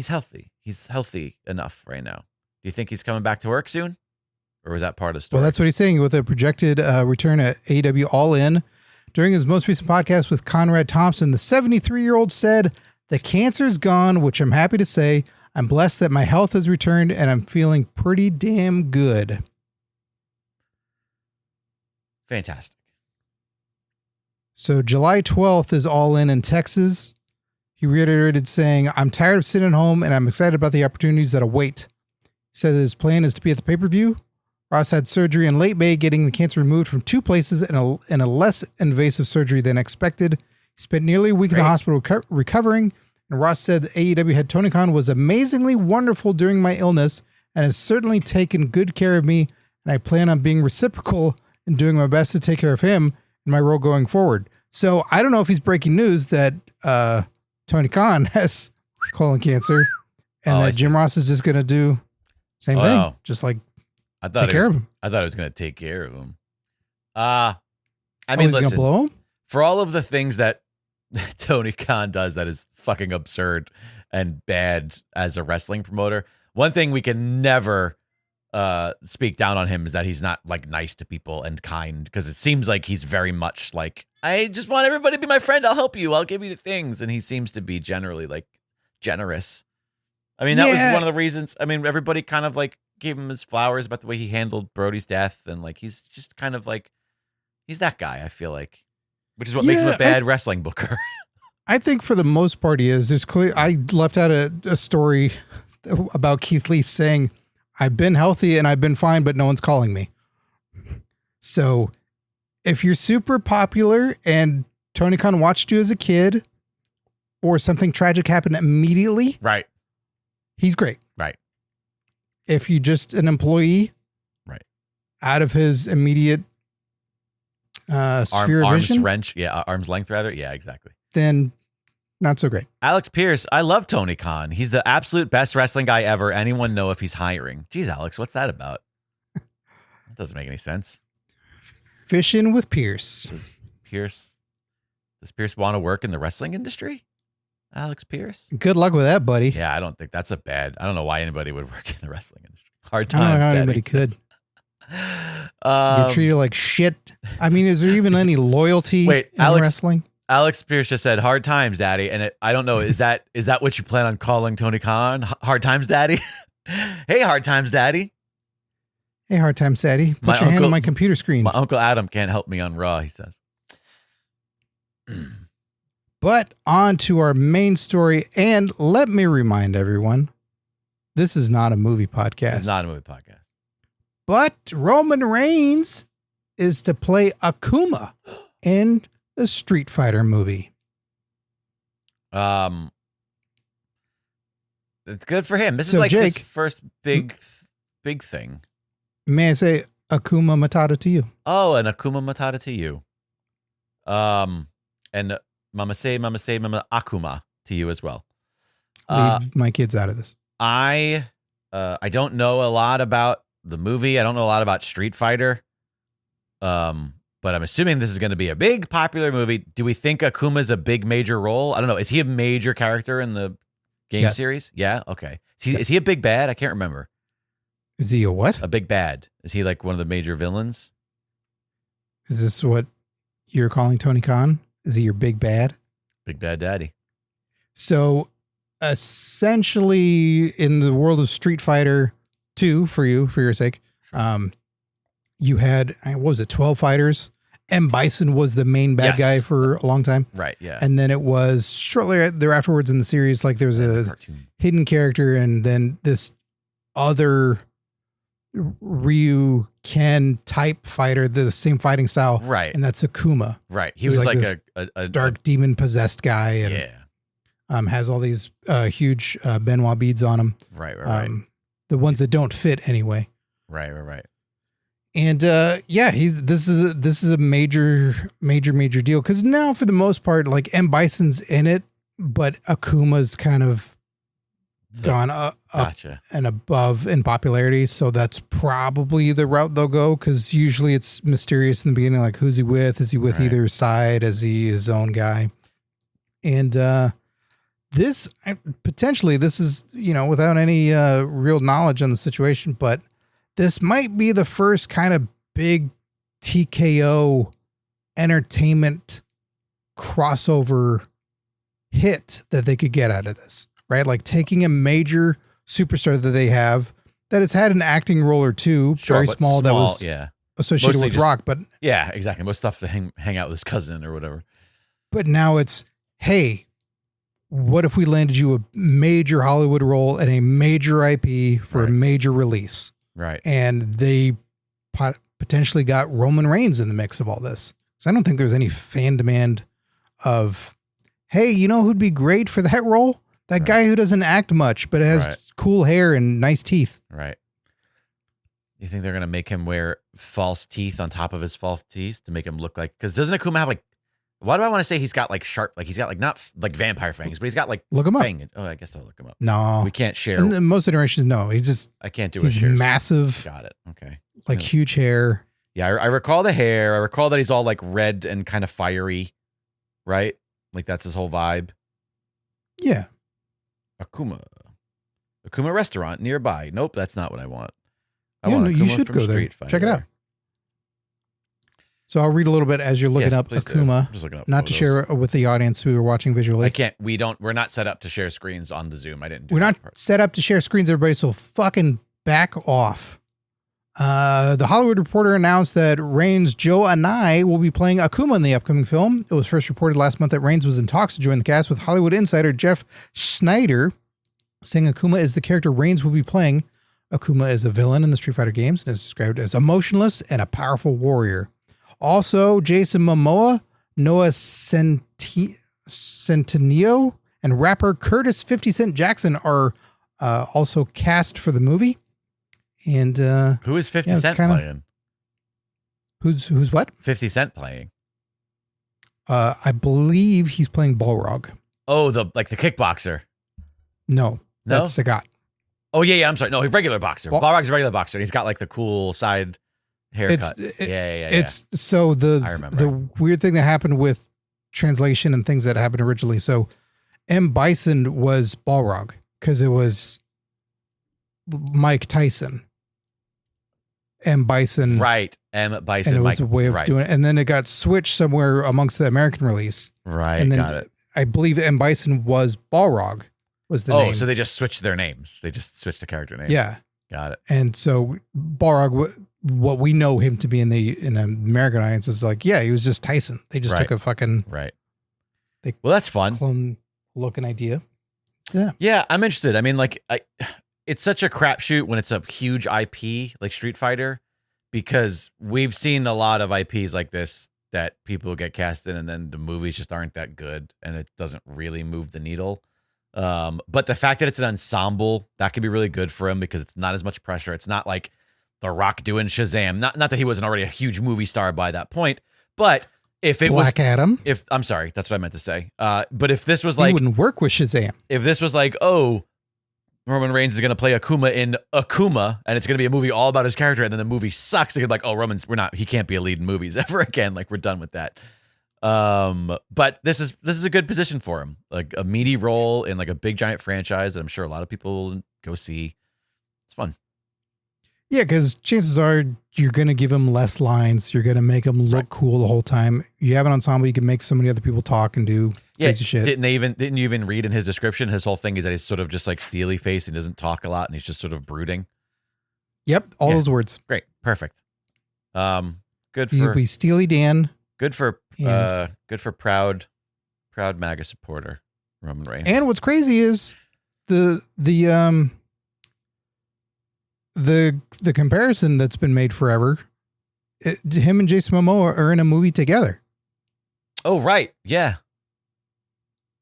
S2: healthy. He's healthy enough right now. Do you think he's coming back to work soon, or was that part of the story?
S1: Well, that's what he's saying with a projected return at AEW All In. During his most recent podcast with Conrad Thompson, the 73-year-old said, "The cancer's gone, which I'm happy to say. I'm blessed that my health has returned and I'm feeling pretty damn good."
S2: Fantastic.
S1: So July 12th is All In Texas. He reiterated saying, "I'm tired of sitting at home and I'm excited about the opportunities that await." He said his plan is to be at the pay-per-view. Ross had surgery in late May, getting the cancer removed from 2 places in a less invasive surgery than expected. He spent nearly a week in the hospital recovering. And Ross said that AEW head Tony Khan was amazingly wonderful during my illness and has certainly taken good care of me, and I plan on being reciprocal and doing my best to take care of him in my role going forward. So I don't know if he's breaking news that Tony Khan has colon cancer, and that Jim Ross is just going to do same thing, no. Just like take care of him.
S2: I thought it was going to take care of him. I mean, listen,
S1: blow him?
S2: For all of the things that Tony Khan does that is fucking absurd and bad as a wrestling promoter, one thing we can never speak down on him is that he's not like nice to people and kind, because it seems like he's very much like, I just want everybody to be my friend. I'll help you. I'll give you the things. And he seems to be generally like generous. I mean, that was one of the reasons. I mean, everybody kind of like gave him his flowers about the way he handled Brody's death. And like, he's just kind of like, he's that guy, I feel like, which is what makes him a bad wrestling booker.
S1: I think for the most part he is. There's clear. I left out a story about Keith Lee saying, I've been healthy and I've been fine, but no one's calling me. So if you're super popular and Tony Khan watched you as a kid or something tragic happened immediately,
S2: right?
S1: He's great.
S2: Right.
S1: If you're just an employee,
S2: right,
S1: out of his immediate sphere of vision,
S2: arm's length rather. Yeah, exactly.
S1: Then not so great.
S2: Alex Pierce, I love Tony Khan. He's the absolute best wrestling guy ever. Anyone know if he's hiring? Jeez, Alex, what's that about? That doesn't make any sense.
S1: Fishing with Pierce.
S2: Does Pierce want to work in the wrestling industry? Alex Pierce?
S1: Good luck with that, buddy.
S2: Yeah, I don't think that's I don't know why anybody would work in the wrestling industry. Hard
S1: times. I don't know how
S2: anybody
S1: could. Get treated like shit. I mean, is there even any loyalty in wrestling?
S2: Alex Pierce just said, "Hard times, Daddy," and I don't know. Is that what you plan on calling Tony Khan? Hard times, Daddy. Hey, hard times, Daddy.
S1: Hey, hard times, Daddy. Put your hand on my computer screen.
S2: My Uncle Adam can't help me on Raw, he says.
S1: But on to our main story, and let me remind everyone, this is not a movie podcast.
S2: It's not a movie podcast.
S1: But Roman Reigns is to play Akuma in the Street Fighter movie.
S2: It's good for him. This is like Jake, his first big thing.
S1: May I say Akuma Matata to you?
S2: Oh, an Akuma Matata to you. And Mama say Akuma to you as well.
S1: Leave my kids out of this.
S2: I don't know a lot about the movie. I don't know a lot about Street Fighter. But I'm assuming this is going to be a big popular movie. Do we think Akuma's a big major role? I don't know. Is he a major character in the game series? Yeah. Okay. Is he a big bad? I can't remember.
S1: Is he a what?
S2: A big bad. Is he like one of the major villains?
S1: Is this what you're calling Tony Khan? Is he your big bad?
S2: Big bad daddy.
S1: So essentially in the world of Street Fighter 2, for your sake, you had, what was it, 12 fighters? M. Bison was the main bad guy for a long time.
S2: Right, yeah.
S1: And then it was shortly there afterwards in the series, like there's a hidden character and then this other Ryu Ken type fighter, the same fighting style.
S2: Right.
S1: And that's Akuma.
S2: Right. He was like
S1: a dark demon possessed guy. And has all these huge Benoit beads on him.
S2: Right.
S1: The ones that don't fit anyway.
S2: Right.
S1: And this is a major deal because now for the most part, like M. Bison's in it, but Akuma's kind of gone up and above in popularity. So that's probably the route they'll go because usually it's mysterious in the beginning, like who's he with? Is he with either side? Is he his own guy? And this is, without any real knowledge on the situation, but this might be the first kind of big TKO entertainment crossover hit that they could get out of this, right? Like taking a major superstar that they have that has had an acting role or two, very small, that was associated mostly with Rock, but
S2: yeah, exactly. Most stuff to hang out with his cousin or whatever.
S1: But now it's, hey, what if we landed you a major Hollywood role and a major IP for a major release?
S2: Right.
S1: And they potentially got Roman Reigns in the mix of all this. So I don't think there's any fan demand of, hey, you know who'd be great for that role? That guy who doesn't act much, but has cool hair and nice teeth.
S2: Right. You think they're going to make him wear false teeth on top of his false teeth to make him look like... Because doesn't Akuma have like... Why do I want to say he's got like sharp... Like he's got like not like vampire fangs, but he's got like...
S1: Look him up.
S2: Oh, I guess I'll look him up.
S1: No.
S2: We can't share.
S1: In most iterations, no. He's just...
S2: I can't do it.
S1: He's massive.
S2: Got it. Okay.
S1: Like huge hair.
S2: Yeah, I recall the hair. I recall that he's all like red and kind of fiery, right? Like that's his whole vibe.
S1: Yeah.
S2: Akuma restaurant nearby. Nope, that's not what I want.
S1: You should go there. Check it out. So I'll read a little bit as you're looking up Akuma.
S2: Just looking up
S1: not
S2: photos.
S1: to share with the audience who are watching visually.
S2: I can't. We're not set up to share screens on the Zoom. I didn't do
S1: We're not
S2: part.
S1: set up to share screens, everybody, so fucking back off. The Hollywood Reporter announced that Reigns' Joe Anai will be playing Akuma in the upcoming film. It was first reported last month that Reigns was in talks to join the cast, with Hollywood insider Jeff Schneider saying Akuma is the character Reigns will be playing. Akuma is a villain in the Street Fighter games and is described as emotionless and a powerful warrior. Also, Jason Momoa, Noah Centineo, and rapper Curtis 50 Cent Jackson are also cast for the movie. And
S2: who is 50 Cent playing?
S1: Who's what?
S2: 50 Cent playing.
S1: I believe he's playing Balrog.
S2: Oh, the kickboxer.
S1: No, that's Sagat.
S2: Oh yeah, I'm sorry. No, he's regular boxer. Balrog's a regular boxer. And he's got like the cool side haircut.
S1: It's so
S2: I remember.
S1: The weird thing that happened with translation and things that happened originally. So M. Bison was Balrog because it was Mike Tyson. M. Bison.
S2: Right. M. Bison.
S1: And it was a way of doing it. And then it got switched somewhere amongst the American release.
S2: Right.
S1: And then
S2: got it.
S1: I believe M. Bison was Balrog was the name.
S2: Oh, so they just switched their names. They just switched the character name.
S1: Yeah.
S2: Got it.
S1: And so Balrog, what we know him to be in the American audience is like, yeah, he was just Tyson. They just took a fucking...
S2: Right. Well, that's fun.
S1: Clone looking idea. Yeah.
S2: Yeah, I'm interested. I mean, like, it's such a crapshoot when it's a huge IP like Street Fighter, because we've seen a lot of IPs like this that people get cast in and then the movies just aren't that good and it doesn't really move the needle. But the fact that it's an ensemble, that could be really good for him because it's not as much pressure. It's not like The Rock doing Shazam. Not that he wasn't already a huge movie star by that point, but if it
S1: Black Adam.
S2: I'm sorry, that's what I meant to say. But if this was like,
S1: he wouldn't work with Shazam.
S2: If this was like, oh, Roman Reigns is going to play Akuma in Akuma, and it's going to be a movie all about his character, and then the movie sucks, they're like, oh, he can't be a lead in movies ever again. Like, we're done with that. But this is a good position for him, like a meaty role in like a big giant franchise that I'm sure a lot of people will go see. It's fun.
S1: Yeah, because chances are you're going to give him less lines. You're going to make him look cool the whole time. You have an ensemble, you can make so many other people talk and do crazy shit.
S2: Didn't you even read in his description? His whole thing is that he's sort of just like steely face and doesn't talk a lot, and he's just sort of brooding.
S1: Yep, all those words.
S2: Great, perfect. Good for
S1: You'll be Steely Dan.
S2: Good for proud MAGA supporter Roman Reigns.
S1: And what's crazy is the comparison that's been made forever. Him and Jason Momoa are in a movie together.
S2: Oh, right. Yeah.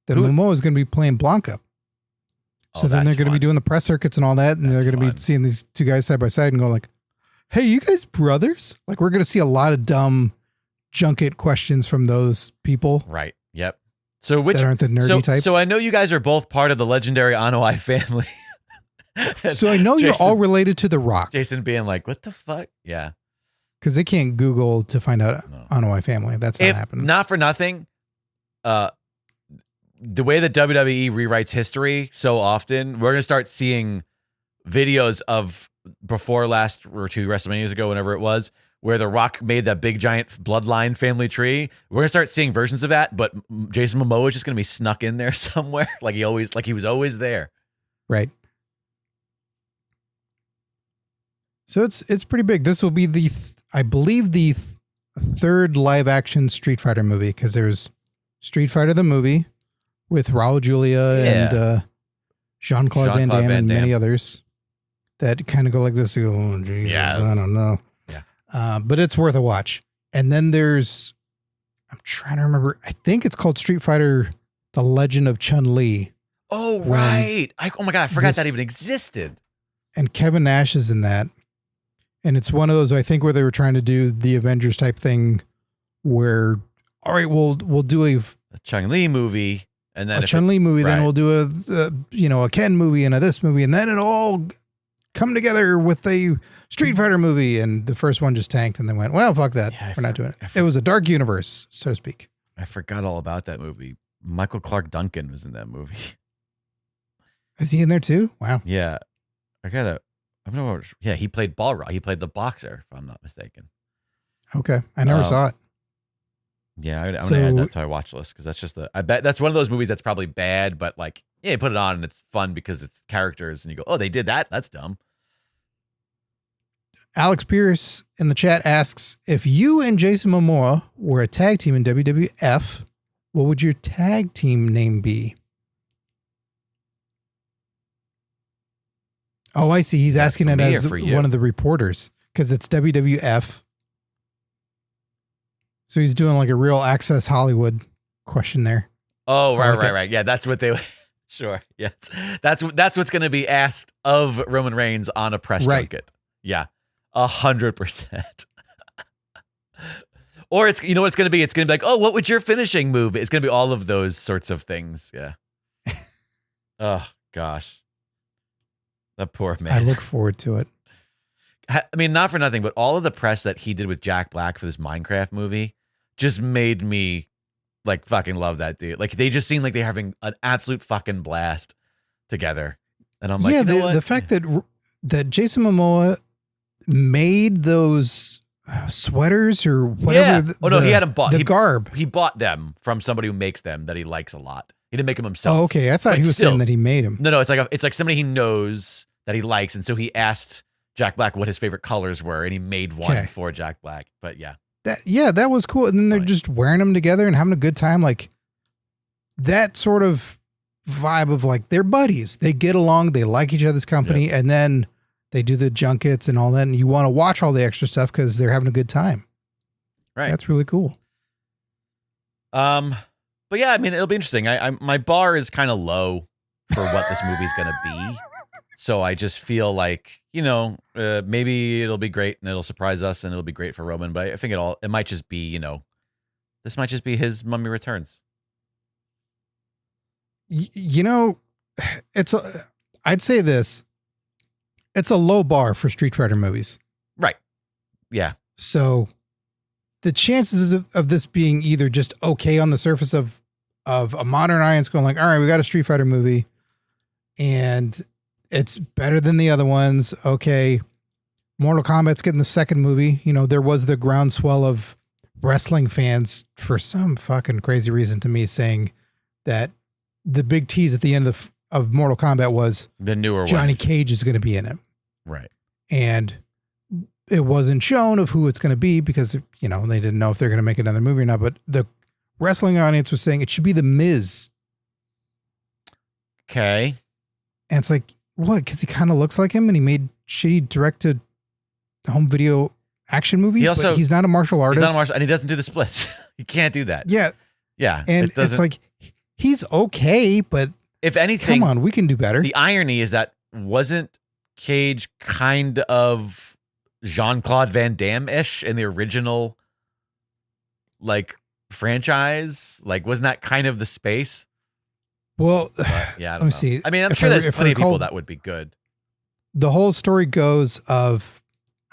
S1: Momoa is going to be playing Blanca. So then they're going to be doing the press circuits and all that. And they're going to be seeing these two guys side by side and going like, hey, you guys brothers? Like, we're going to see a lot of dumb junket questions from those people.
S2: Right. Yep. So which
S1: that aren't the nerdy types.
S2: So I know you guys are both part of the legendary Anoa'i family.
S1: So I know you're all related to The Rock.
S2: Jason being like, what the fuck? Yeah.
S1: Because they can't Google to find out Anoa'i family. That's not happening.
S2: Not for nothing. The way that WWE rewrites history so often, we're going to start seeing videos of before last or 2 WrestleManias ago, whenever it was, where The Rock made that big giant bloodline family tree. We're going to start seeing versions of that, but Jason Momoa is just going to be snuck in there somewhere. Like he was always there.
S1: Right. So it's pretty big. This will be I believe the third live action Street Fighter movie, because there's Street Fighter the movie with Raul Julia and Jean-Claude Van Damme and many others that kind of go like this. Oh, Jesus, I don't know. Yeah. But it's worth a watch. And then I'm trying to remember, I think it's called Street Fighter The Legend of Chun-Li.
S2: Oh, right. Oh my God, I forgot that even existed.
S1: And Kevin Nash is in that. And it's one of those, I think, where they were trying to do the Avengers type thing where, all right, we'll do a
S2: Chun-Li movie. And then
S1: a Chun-Li movie, then we'll do a Ken movie and a this movie. And then it'll all come together with a Street Fighter movie. And the first one just tanked and then went, well, fuck that. We're not doing it. It was a dark universe, so to speak.
S2: I forgot all about that movie. Michael Clark Duncan was in that movie.
S1: Is he in there too? Wow.
S2: Yeah. Yeah, he played Balrog. He played the boxer, if I'm not mistaken.
S1: Okay. I never saw it.
S2: Yeah, I'm going to add that to my watch list because that's I bet that's one of those movies that's probably bad, but like, yeah, you put it on and it's fun because it's characters and you go, oh, they did that? That's dumb.
S1: Alex Pierce in the chat asks, if you and Jason Momoa were a tag team in WWF, what would your tag team name be? Oh, I see. He's asking it as one of the reporters because it's WWF. So he's doing like a real Access Hollywood question there.
S2: Oh, right. Yeah, that's what they. Sure. Yes, that's what's going to be asked of Roman Reigns on a press junket. Yeah, 100%. Or it's what it's going to be. It's going to be like, oh, what would your finishing move? It's going to be all of those sorts of things. Yeah. Oh gosh. The poor man.
S1: I look forward to it.
S2: I mean, not for nothing, but all of the press that he did with Jack Black for this Minecraft movie just made me like fucking love that dude. Like they just seem like they're having an absolute fucking blast together. And I'm like, you know what?
S1: The fact that Jason Momoa made those sweaters or whatever.
S2: Yeah. He had them bought.
S1: The garb.
S2: He bought them from somebody who makes them that he likes a lot. He didn't make them himself.
S1: Oh, okay. I thought he was saying that he made them.
S2: No, it's like somebody he knows that he likes, and so he asked Jack Black what his favorite colors were, and he made one for Jack Black. But yeah,
S1: that was cool. And then they're just wearing them together and having a good time, like that sort of vibe of like they're buddies. They get along, they like each other's company, and then they do the junkets and all that, and you want to watch all the extra stuff because they're having a good time.
S2: Right,
S1: that's really cool.
S2: But yeah, I mean, it'll be interesting. My bar is kind of low for what this movie's gonna be. So I just feel like, maybe it'll be great and it'll surprise us and it'll be great for Roman. But I think it might just be, this might just be his Mummy Returns.
S1: I'd say this. It's a low bar for Street Fighter movies.
S2: Right. Yeah.
S1: So the chances of this being either just okay on the surface of a modern audience going like, all right, we got a Street Fighter movie and it's better than the other ones. Okay. Mortal Kombat's getting the second movie. There was the groundswell of wrestling fans for some fucking crazy reason to me saying that the big tease at the end of Mortal Kombat was
S2: the newer
S1: Johnny Cage is going to be in it.
S2: Right.
S1: And it wasn't shown of who it's going to be because, they didn't know if they're going to make another movie or not. But the wrestling audience was saying it should be The Miz.
S2: Okay.
S1: And it's like, what? Because he kind of looks like him and he made shitty direct-to-home video action movies, but he's not a martial artist.
S2: And he doesn't do the splits. He can't do that.
S1: Yeah.
S2: Yeah.
S1: And it's like, he's okay, but
S2: if anything,
S1: come on, we can do better.
S2: The irony is that wasn't Cage kind of Jean-Claude Van Damme-ish in the original franchise? Wasn't that kind of the space?
S1: Well,
S2: yeah,
S1: let me see.
S2: I mean, I'm sure there's plenty of people that would be good.
S1: The whole story goes of,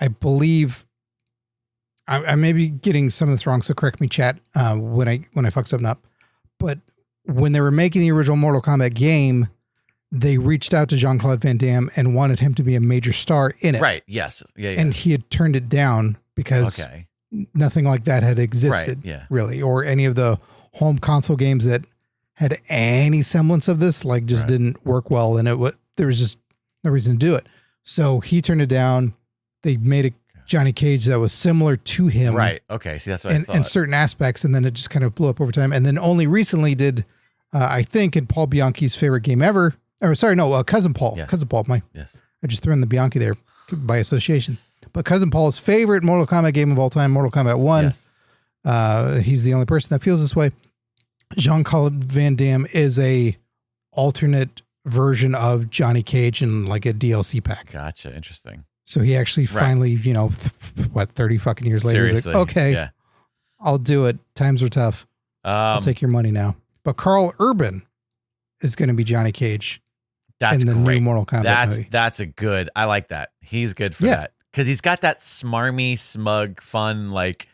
S1: I believe, I may be getting some of this wrong, so correct me, chat, when I fuck something up. But when they were making the original Mortal Kombat game, they reached out to Jean-Claude Van Damme and wanted him to be a major star in it.
S2: Right. Yes. Yeah.
S1: And he had turned it down because nothing like that had existed, really, or any of the home console games that had any semblance of this, didn't work well, and there was just no reason to do it. So he turned it down. They made a Johnny Cage that was similar to him.
S2: Right. Okay. See, that's what I thought.
S1: In certain aspects, and then it just kind of blew up over time. And then only recently did, I think, in Paul Bianchi's favorite game ever, Cousin Paul. Yes. Cousin Paul, I just threw in the Bianchi there by association. But Cousin Paul's favorite Mortal Kombat game of all time, Mortal Kombat 1. Yes. He's the only person that feels this way. Jean-Claude Van Damme is a alternate version of Johnny Cage in like a DLC pack.
S2: Gotcha. Interesting.
S1: So he actually finally, 30 fucking years later, he's like, okay, I'll do it. Times are tough. I'll take your money now. But Carl Urban is going to be Johnny Cage in the new Mortal Kombat movie.
S2: That's a good, I like that. He's good for that. Because he's got that smarmy, smug, fun, like,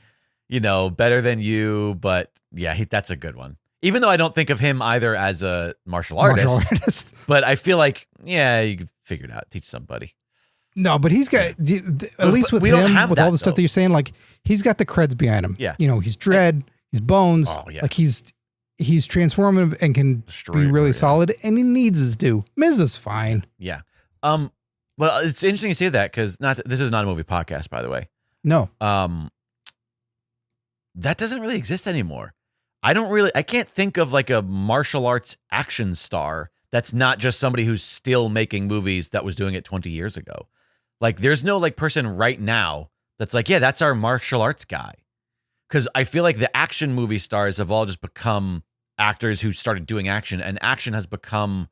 S2: better than you. But yeah, that's a good one. Even though I don't think of him either as a martial artist. But I feel like, you can figure it out. Teach somebody.
S1: No, but he's got, at least with him, with all the stuff that you're saying, like, he's got the creds behind him.
S2: Yeah.
S1: He's Dread, he's Bones.
S2: Oh, yeah.
S1: Like, he's transformative and can be really solid, and he needs his due. Miz is fine.
S2: Yeah. Well, it's interesting you say that, because this is not a movie podcast, by the way.
S1: No.
S2: That doesn't really exist anymore. I can't think of like a martial arts action star that's not just somebody who's still making movies that was doing it 20 years ago. Like, there's no like person right now that's like, yeah, that's our martial arts guy. Because I feel like the action movie stars have all just become actors who started doing action, and action has become,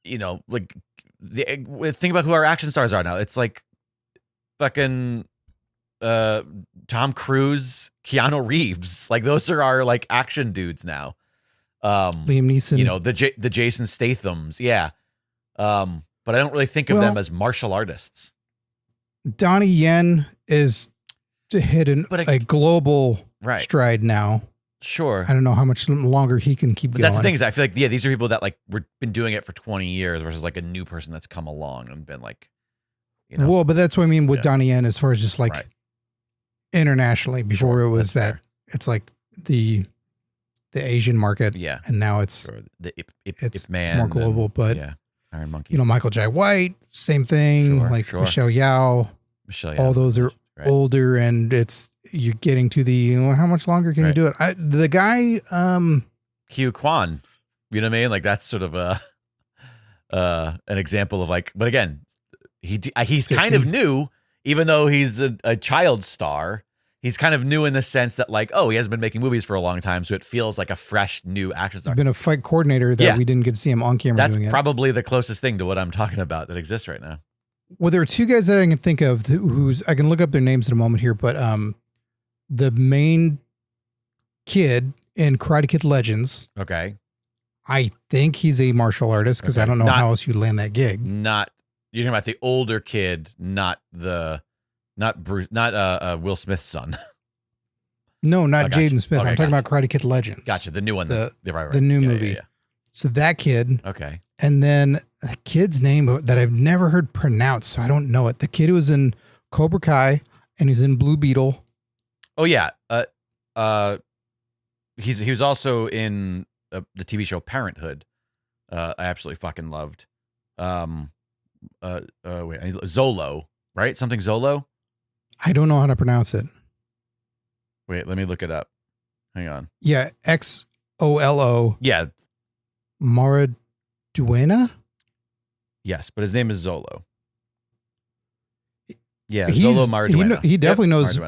S2: like, think about who our action stars are now. It's like fucking Tom Cruise, Keanu Reeves. Like, those are our like action dudes now.
S1: Liam Neeson.
S2: The Jason Stathams. Yeah. But I don't really think of them as martial artists.
S1: Donnie Yen is hit a global stride now.
S2: Sure.
S1: I don't know how much longer he can keep going.
S2: That's the thing, is I feel like, these are people that like been doing it for 20 years versus like a new person that's come along and been like,
S1: Well, but that's what I mean with Donnie Yen, as far as just like internationally. Before it was that it's like the Asian market. Yeah. And now it's
S2: it's Man,
S1: more global, but
S2: Iron Monkey.
S1: Michael Jai White, same thing. Michelle Yao. All those are older, and you're getting to the, how much longer can you do it? The guy,
S2: Hugh Kwan, you know what I mean? Like, that's sort of an example of like, but again, he's 50. Kind of new, even though he's a child star. He's kind of new in the sense that, like, he hasn't been making movies for a long time, so it feels like a fresh new action star.
S1: He's been a fight coordinator that we didn't get to see him on camera doing it.
S2: That's probably the closest thing to what I'm talking about that exists right now.
S1: Well, there are two guys that I can think of I can look up their names in a moment here, but the main kid in Karate Kid Legends.
S2: Okay.
S1: I think he's a martial artist, because I don't know how else you land that gig.
S2: You're talking about the older kid, not Will Smith's son.
S1: No, not Jaden Smith. I'm talking about Karate Kid Legends.
S2: Gotcha. The new one.
S1: The new movie.
S2: Yeah.
S1: So that kid.
S2: Okay.
S1: And then a kid's name that I've never heard pronounced, so I don't know it. The kid who was in Cobra Kai, and he's in Blue Beetle.
S2: Oh yeah. He was also in the TV show Parenthood. I absolutely fucking loved. Zolo, right? Something Zolo.
S1: I don't know how to pronounce it.
S2: Wait, let me look it up. Hang on.
S1: Yeah, Xolo.
S2: Yeah.
S1: Maraduena?
S2: Yes, but his name is Zolo. Yeah, Zolo Maraduena.
S1: He definitely knows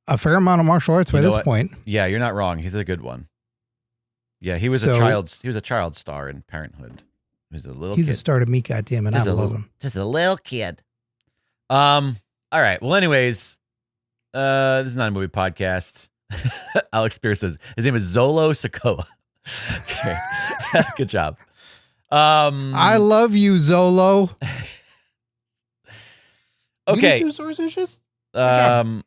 S1: a fair amount of martial arts by this point.
S2: Yeah, you're not wrong. He's a good one. Yeah, he was a child star in Parenthood. He's a little
S1: He's
S2: kid.
S1: a star to me, goddammit. I love him.
S2: Just a little kid. All right. Well, anyways, this is not a movie podcast. Alex Spears says his name is Zolo Sokoa. Okay. Good job.
S1: I love you, Zolo.
S2: Okay.
S1: You do source issues?
S2: Thank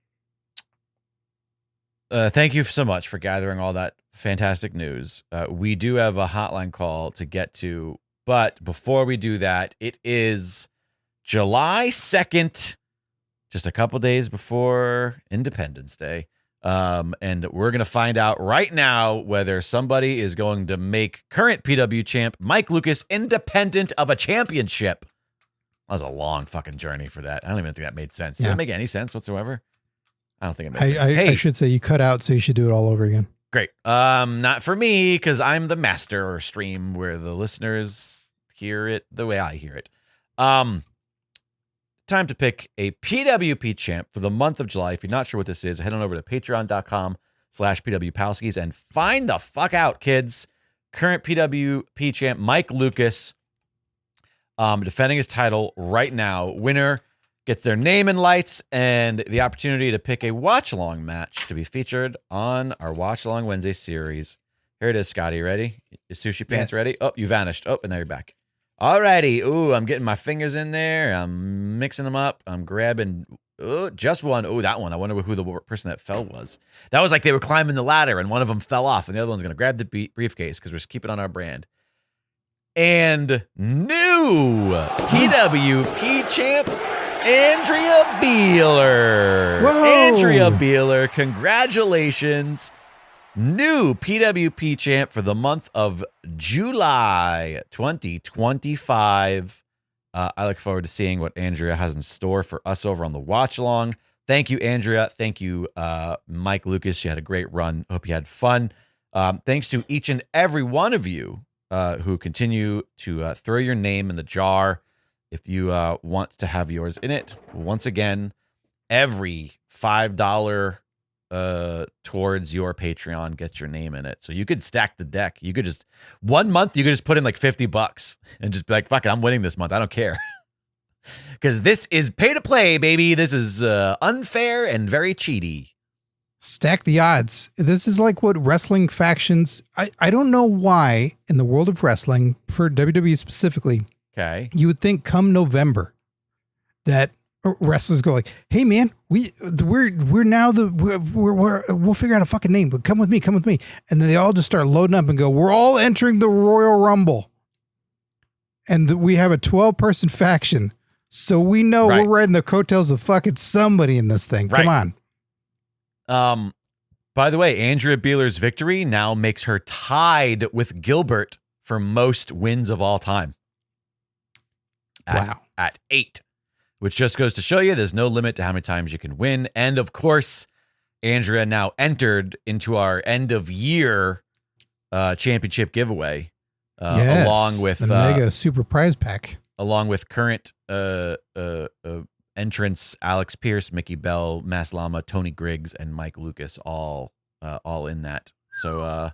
S2: you so much for gathering all that fantastic news. We do have a hotline call to get to, but before we do that, it is July 2nd, just a couple days before Independence Day. And we're going to find out right now whether somebody is going to make current PW champ Mike Lucas independent of a championship. That was a long fucking journey for that. I don't even think that made sense. Did it make any sense whatsoever? I don't think it made sense.
S1: I should say you cut out, so you should do it all over again.
S2: Great. Not for me, because I'm the master or stream where the listeners hear it the way I hear it. Time to pick a PWP champ for the month of July. If you're not sure what this is, head on over to patreon.com/PWPalskis and find the fuck out, kids. current PWP champ Mike Lucas, defending his title right now. Winner gets their name in lights and the opportunity to pick a watch-along match to be featured on our Watch-Along Wednesday series. Here it is, Scotty. Ready? Is Sushi Pants ready? Oh, you vanished. Oh, and now you're back. All righty. Ooh, I'm getting my fingers in there. I'm mixing them up. I'm grabbing just one. Oh, that one. I wonder who the person that fell was. That was like they were climbing the ladder and one of them fell off and the other one's going to grab the briefcase because we're just keeping on our brand. And new PWP champ, Andrea Beeler.
S1: Whoa.
S2: Andrea Beeler, congratulations. New PWP champ for the month of July 2025. I look forward to seeing what Andrea has in store for us over on the watch along. Thank you, Andrea. Thank you, Mike Lucas. She had a great run. Hope you had fun. Thanks to each and every one of you who continue to throw your name in the jar if you want to have yours in it. Once again, every $5 towards your Patreon gets your name in it. So you could stack the deck. You could just, one month, you could just put in like $50 and just be like, fuck it, I'm winning this month. I don't care. Because this is pay to play, baby. This is unfair and very cheaty.
S1: Stack the odds. This is like what wrestling factions, I don't know why in the world of wrestling, for WWE specifically,
S2: okay,
S1: you would think come November that wrestlers go like, hey man, we're now we'll figure out a fucking name, but come with me. And then they all just start loading up and go, we're all entering the Royal Rumble. And we have a 12-person faction. So we know we're riding the coattails of fucking somebody in this thing. Come on.
S2: By the way, Andrea Beeler's victory now makes her tied with Gilbert for most wins of all time. At 8. Which just goes to show you there's no limit to how many times you can win. And of course, Andrea now entered into our end of year championship giveaway, along with
S1: the mega super prize pack,
S2: along with current entrants Alex Pierce, Mickey Bell, Mass Llama, Tony Griggs, and Mike Lucas, all in that. So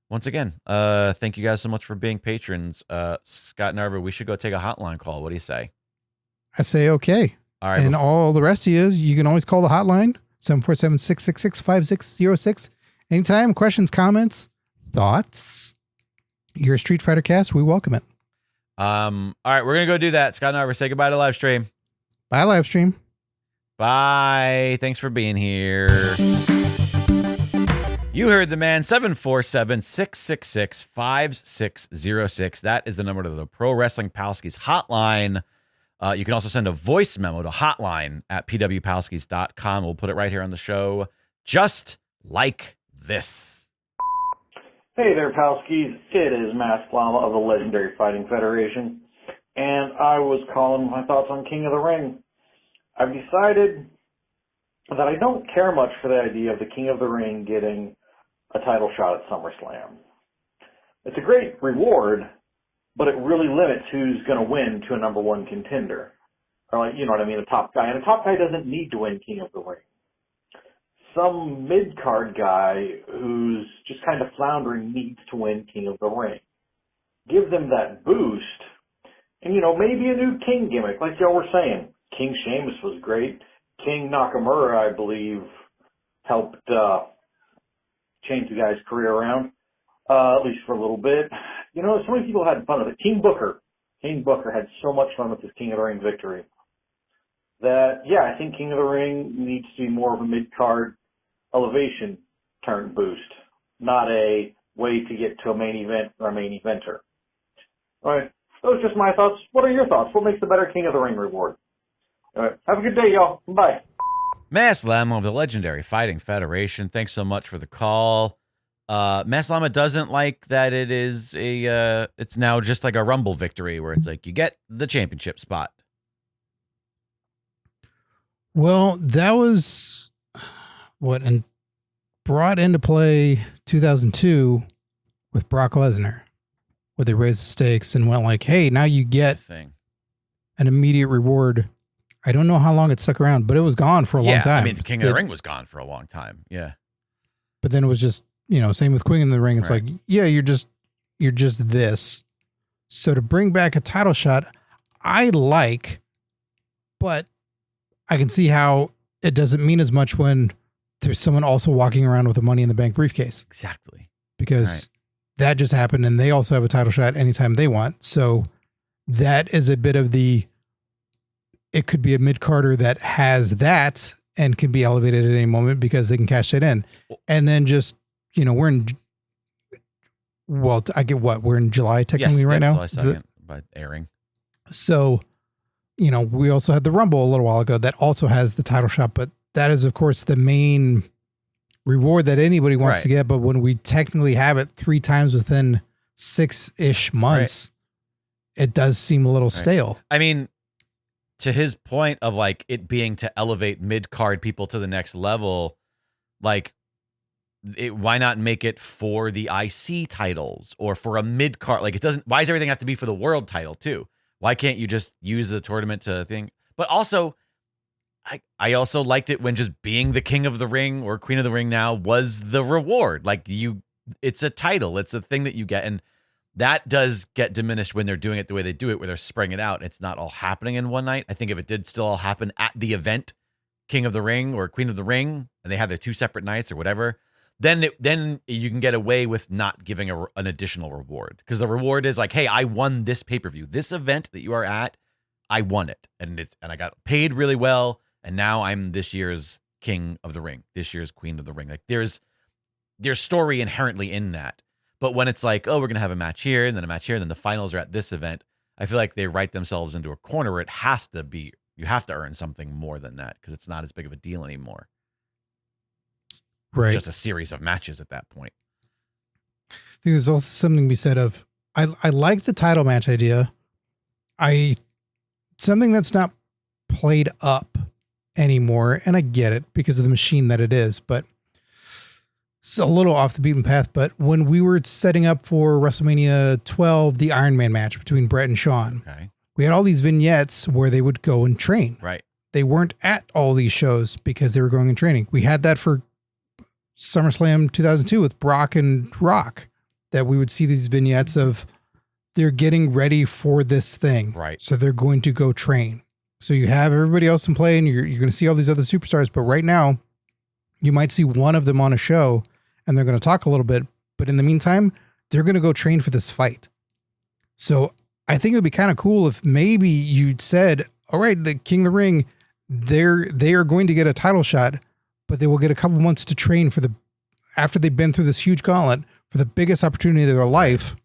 S2: once again, thank you guys so much for being patrons. Scott Narver, we should go take a hotline call. What do you say?
S1: I say okay.
S2: All right.
S1: And all the rest of you can always call the hotline, 747-666-5606. Anytime, questions, comments, thoughts. You're a Street Fighter cast. We welcome it.
S2: All right, we're going to go do that. Scott Narver, say goodbye to live stream.
S1: Bye, live stream.
S2: Bye. Thanks for being here. You heard the man, 747-666-5606. That is the number to the Pro Wrestling Palskis hotline. You can also send a voice memo to hotline@pwpalskis.com. We'll put it right here on the show, just like this.
S3: Hey there, Palskis. It is Mass Llama of the Legendary Fighting Federation, and I was calling my thoughts on King of the Ring. I've decided that I don't care much for the idea of the King of the Ring getting a title shot at SummerSlam. It's a great reward, but it really limits who's going to win to a number one contender. Or, like, you know what I mean, a top guy. And a top guy doesn't need to win King of the Ring. Some mid-card guy who's just kind of floundering needs to win King of the Ring. Give them that boost. And, you know, maybe a new King gimmick, like y'all were saying. King Sheamus was great. King Nakamura, I believe, helped change the guy's career around, at least for a little bit. You know, so many people had fun with it. King Booker had so much fun with his King of the Ring victory that, yeah, I think King of the Ring needs to be more of a mid-card elevation turn boost, not a way to get to a main event or a main eventer. All right, those are just my thoughts. What are your thoughts? What makes the better King of the Ring reward? All right, have a good day, y'all. Bye.
S2: Mass Llama of the Legendary Fighting Federation, thanks so much for the call. Mass Llama doesn't like that it is it's now just like a Rumble victory where it's like you get the championship spot.
S1: Well, that was brought into play 2002 with Brock Lesnar, where they raised the stakes and went like, hey, now you get an immediate reward. I don't know how long it stuck around, but it was gone for a long time.
S2: I mean, the King of the Ring was gone for a long time. Yeah.
S1: But then it was just, you know, same with Queen in the Ring. It's like, yeah, you're just You're just this. So to bring back a title shot, I like, but I can see how it doesn't mean as much when there's someone also walking around with a Money in the Bank briefcase.
S2: Exactly.
S1: Because that just happened and they also have a title shot anytime they want. So that is a bit of it could be a mid-carder that has that and can be elevated at any moment because they can cash it in. And then just, we're in, we're in July technically right now.
S2: July 2nd by airing.
S1: So, we also had the Rumble a little while ago that also has the title shot, but that is, of course, the main reward that anybody wants to get. But when we technically have it 3 times within 6-ish months, it does seem a little stale.
S2: I mean, to his point of like it being to elevate mid-card people to the next level, like why not make it for the IC titles or for a mid-card? Like why does everything have to be for the world title too? Why can't you just use the tournament to thing? But also, I also liked it when just being the King of the Ring or Queen of the Ring now was the reward. Like it's a title. It's a thing that you get. And that does get diminished when they're doing it the way they do it, where they're spreading it out. It's not all happening in one night. I think if it did still all happen at the event, King of the Ring or Queen of the Ring, and they have their 2 separate nights or whatever, then you can get away with not giving an additional reward. Because the reward is like, hey, I won this pay-per-view. This event that you are at, I won it. And I got paid really well. And now I'm this year's King of the Ring, this year's Queen of the Ring. Like there's story inherently in that. But when it's like, oh, we're going to have a match here and then a match here and then the finals are at this event, I feel like they write themselves into a corner where it has to be, you have to earn something more than that because it's not as big of a deal anymore.
S1: Right.
S2: It's just a series of matches at that point.
S1: I think there's also something to be said of, I like the title match idea. Something that's not played up anymore, and I get it because of the machine that it is, but it's a little off the beaten path. But when we were setting up for WrestleMania 12, the Iron Man match between Brett and Shawn, we had all these vignettes where they would go and train.
S2: Right.
S1: They weren't at all these shows because they were going and training. We had that for SummerSlam 2002 with Brock and Rock, that we would see these vignettes of they're getting ready for this thing.
S2: Right.
S1: So they're going to go train. So you have everybody else in play and you're going to see all these other superstars. But right now you might see one of them on a show and they're going to talk a little bit. But in the meantime, they're going to go train for this fight. So I think it would be kind of cool if maybe you said, all right, the King of the Ring, they are going to get a title shot, but they will get a couple months to train after they've been through this huge gauntlet for the biggest opportunity of their life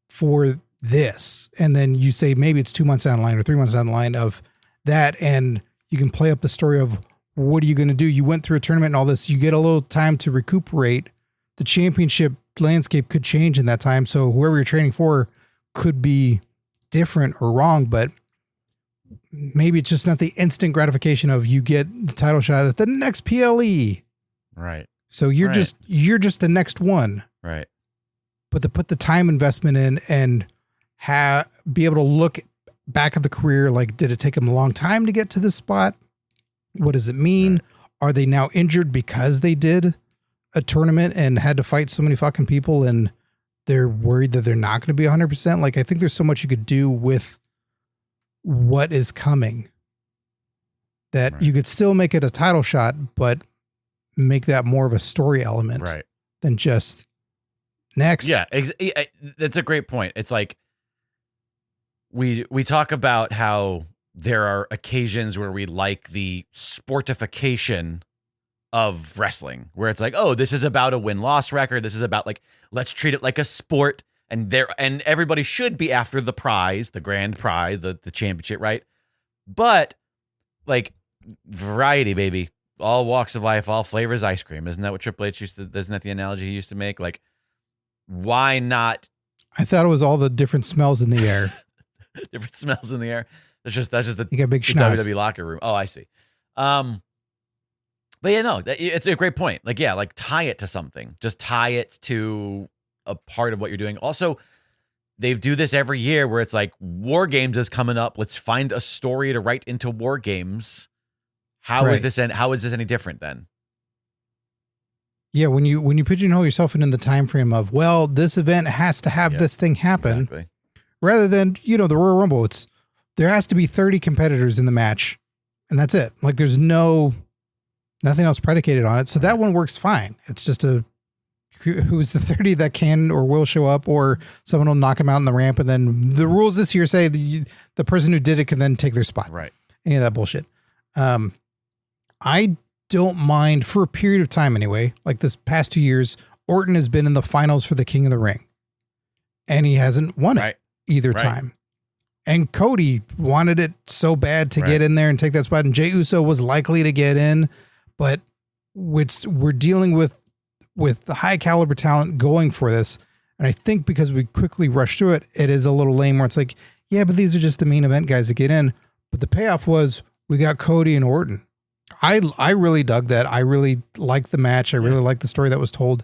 S1: for this. And then you say, maybe it's 2 months down the line or 3 months down the line of that. And you can play up the story of what are you going to do? You went through a tournament and all this, you get a little time to recuperate. The championship landscape could change in that time. So whoever you're training for could be different or wrong, but maybe it's just not the instant gratification of you get the title shot at the next PLE.
S2: Right.
S1: So you're just the next one.
S2: Right.
S1: But to put the time investment in and be able to look back at the career, like, did it take them a long time to get to this spot? What does it mean? Right. Are they now injured because they did a tournament and had to fight so many fucking people and they're worried that they're not going to be 100%? Like, I think there's so much you could do with what is coming that you could still make it a title shot, but make that more of a story element than just next.
S2: Yeah, that's a great point. It's like we talk about how there are occasions where we like the sportification of wrestling, where it's like, oh, this is about a win-loss record. This is about, like, let's treat it like a sport, and everybody should be after the prize, the grand prize, the championship, right? But, like, variety, baby. All walks of life, all flavors ice cream. Isn't that what Triple H isn't that the analogy he used to make? Like, why not? I
S1: thought it was all the different smells in the air.
S2: Different smells in the air. That's just the,
S1: you got big
S2: the WWE locker room. Oh, I see. But yeah, no, it's a great point. Like, yeah, like tie it to something. Just tie it to a part of what you're doing. Also, they do this every year where it's like, War Games is coming up. Let's find a story to write into War Games. How is this any different then?
S1: Yeah, when you pigeonhole yourself into the time frame of, well, this event has to have this thing happen,
S2: exactly.
S1: rather than, the Royal Rumble, there has to be 30 competitors in the match, and that's it. Like, there's nothing else predicated on it. So that one works fine. It's just who's the 30 that can or will show up, or someone will knock them out in the ramp, and then the rules this year say the person who did it can then take their spot.
S2: Right.
S1: Any of that bullshit. I don't mind, for a period of time anyway, like this past 2 years, Orton has been in the finals for the King of the Ring, and he hasn't won it either time. And Cody wanted it so bad to get in there and take that spot, and Jey Uso was likely to get in, but we're dealing with the high caliber talent going for this. And I think because we quickly rushed through it, it is a little lame where it's like, yeah, but these are just the main event guys that get in. But the payoff was we got Cody and Orton. I really dug that. I really liked the match. I really liked the story that was told,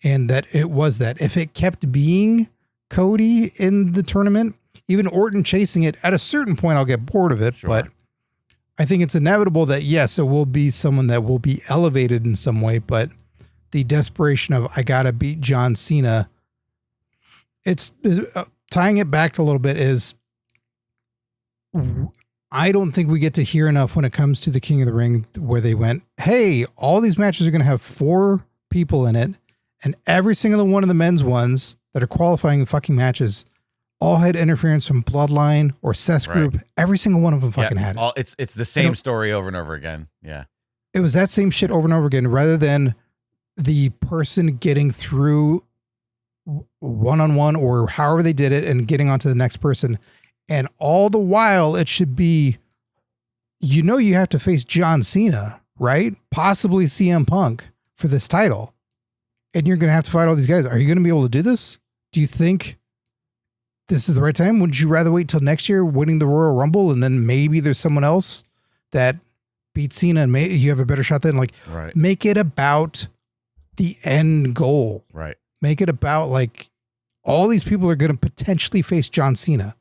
S1: and that it was that. If it kept being Cody in the tournament, even Orton chasing it, at a certain point, I'll get bored of it. Sure. But I think it's inevitable that, yes, it will be someone that will be elevated in some way, but the desperation of, I got to beat John Cena, it's tying it back to a little bit is, I don't think we get to hear enough when it comes to the King of the Ring where they went, hey, all these matches are going to have 4 people in it, and every single one of the men's ones that are qualifying fucking matches all had interference from Bloodline or Seth's group. Every single one of them fucking had
S2: it. It's the same story over and over again. Yeah. It
S1: was that same shit over and over again, rather than the person getting through one-on-one or however they did it and getting onto the next person. And all the while, it should be, you have to face John Cena, right? Possibly CM Punk for this title. And you're going to have to fight all these guys. Are you going to be able to do this? Do you think this is the right time? Would you rather wait till next year, winning the Royal Rumble, and then maybe there's someone else that beats Cena and you have a better shot then? Like, make it about the end goal.
S2: Right.
S1: Make it about, like, all these people are going to potentially face John Cena.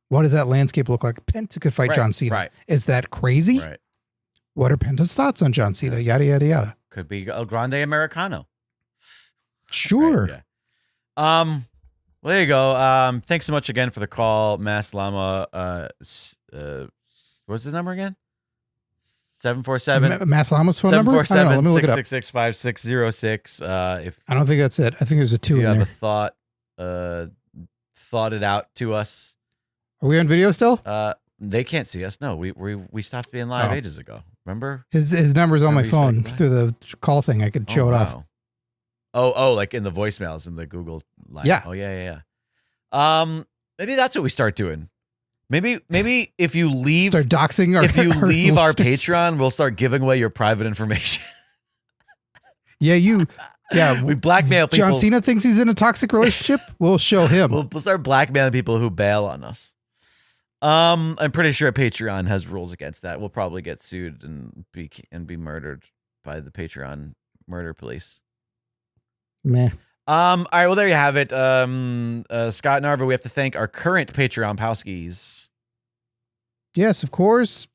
S1: What does that landscape look like? Penta could fight John Cena. Right. Is that crazy?
S2: Right.
S1: What are Penta's thoughts on John Cena? Yada, yada, yada.
S2: Could be El Grande Americano.
S1: Sure.
S2: Right, yeah. Well, there you go. Thanks so much again for the call, Mass Llama. What's the number again? 747.
S1: Mass Llama's phone number?
S2: 747-666-5606. If
S1: I don't think that's it. I think there's a 2 in there.
S2: You have a thought it out to us.
S1: Are we on video still?
S2: They can't see us. No, we stopped being live ages ago. Remember?
S1: His number's on my phone through the call thing. I could show it off.
S2: Oh, like in the voicemails in the Google line.
S1: Yeah.
S2: Oh, yeah. Maybe that's what we start doing. Maybe if you leave,
S1: start doxing our,
S2: if you leave our Patreon, we'll start giving away your private information.
S1: Yeah,
S2: we blackmail people.
S1: John Cena thinks he's in a toxic relationship. We'll show him.
S2: We'll start blackmailing people who bail on us. I'm pretty sure Patreon has rules against that. We'll probably get sued and be murdered by the Patreon murder police.
S1: Meh.
S2: All right, well, there you have it. Scott Narva, we have to thank our current Patreon Palskis.
S1: Yes, of course.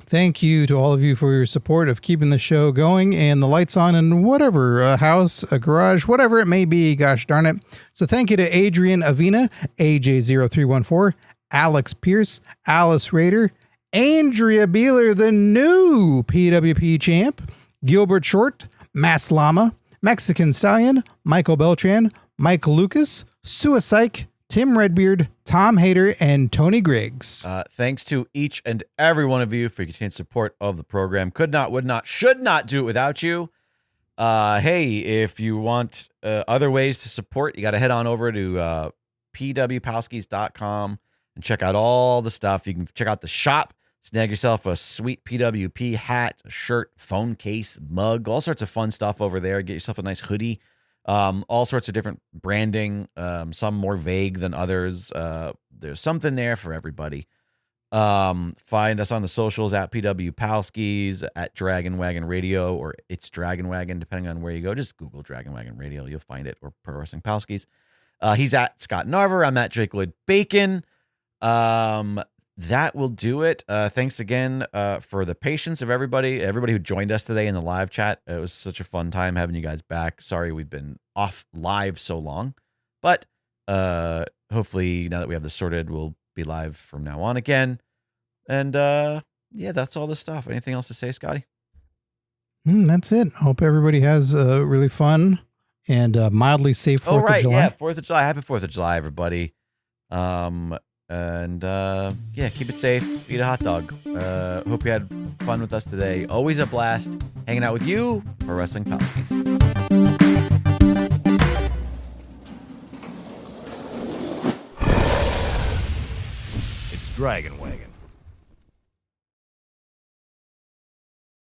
S1: Thank you to all of you for your support of keeping the show going and the lights on in whatever, a house, a garage, whatever it may be. Gosh darn it. So thank you to Adrian Avina, AJ0314, Alex Pierce, Alice Rader, Andrea Beeler, the new PWP champ, Gilbert Short, Mass Llama, Mexican Stallion, Michael Beltran, Mike Lucas, Suicide, Tim Redbeard, Tom Hader, and Tony Griggs.
S2: Thanks to each and every one of you for your continued support of the program. Could not, would not, should not do it without you. Hey, if you want other ways to support, you got to head on over to pwpalskis.com and check out all the stuff. You can check out the shop. Snag yourself a sweet PWP hat, a shirt, phone case, mug, all sorts of fun stuff over there. Get yourself a nice hoodie. All sorts of different branding, some more vague than others. There's something there for everybody. Find us on the socials at PW Palskis, at Dragon Wagon Radio, or it's Dragon Wagon, depending on where you go. Just Google Dragon Wagon Radio. You'll find it, or Pro Wrestling Palskis. He's at Scott Narver. I'm at Jake Lloyd Bacon. that will do it. Thanks again for the patience of everybody who joined us today in the live chat. It was such a fun time having you guys back. Sorry we've been off live so long, but hopefully now that we have this sorted, we'll be live from now on again. And yeah, that's all the stuff. Anything else to say, Scotty?
S1: That's it. Hope everybody has really fun and mildly safe 4th of July.
S2: Yeah, 4th of July. Happy 4th of July, everybody. And yeah, keep it safe. Eat a hot dog. Hope you had fun with us today. Always a blast hanging out with you for Wrestling Palskis.
S4: It's Dragon Wagon.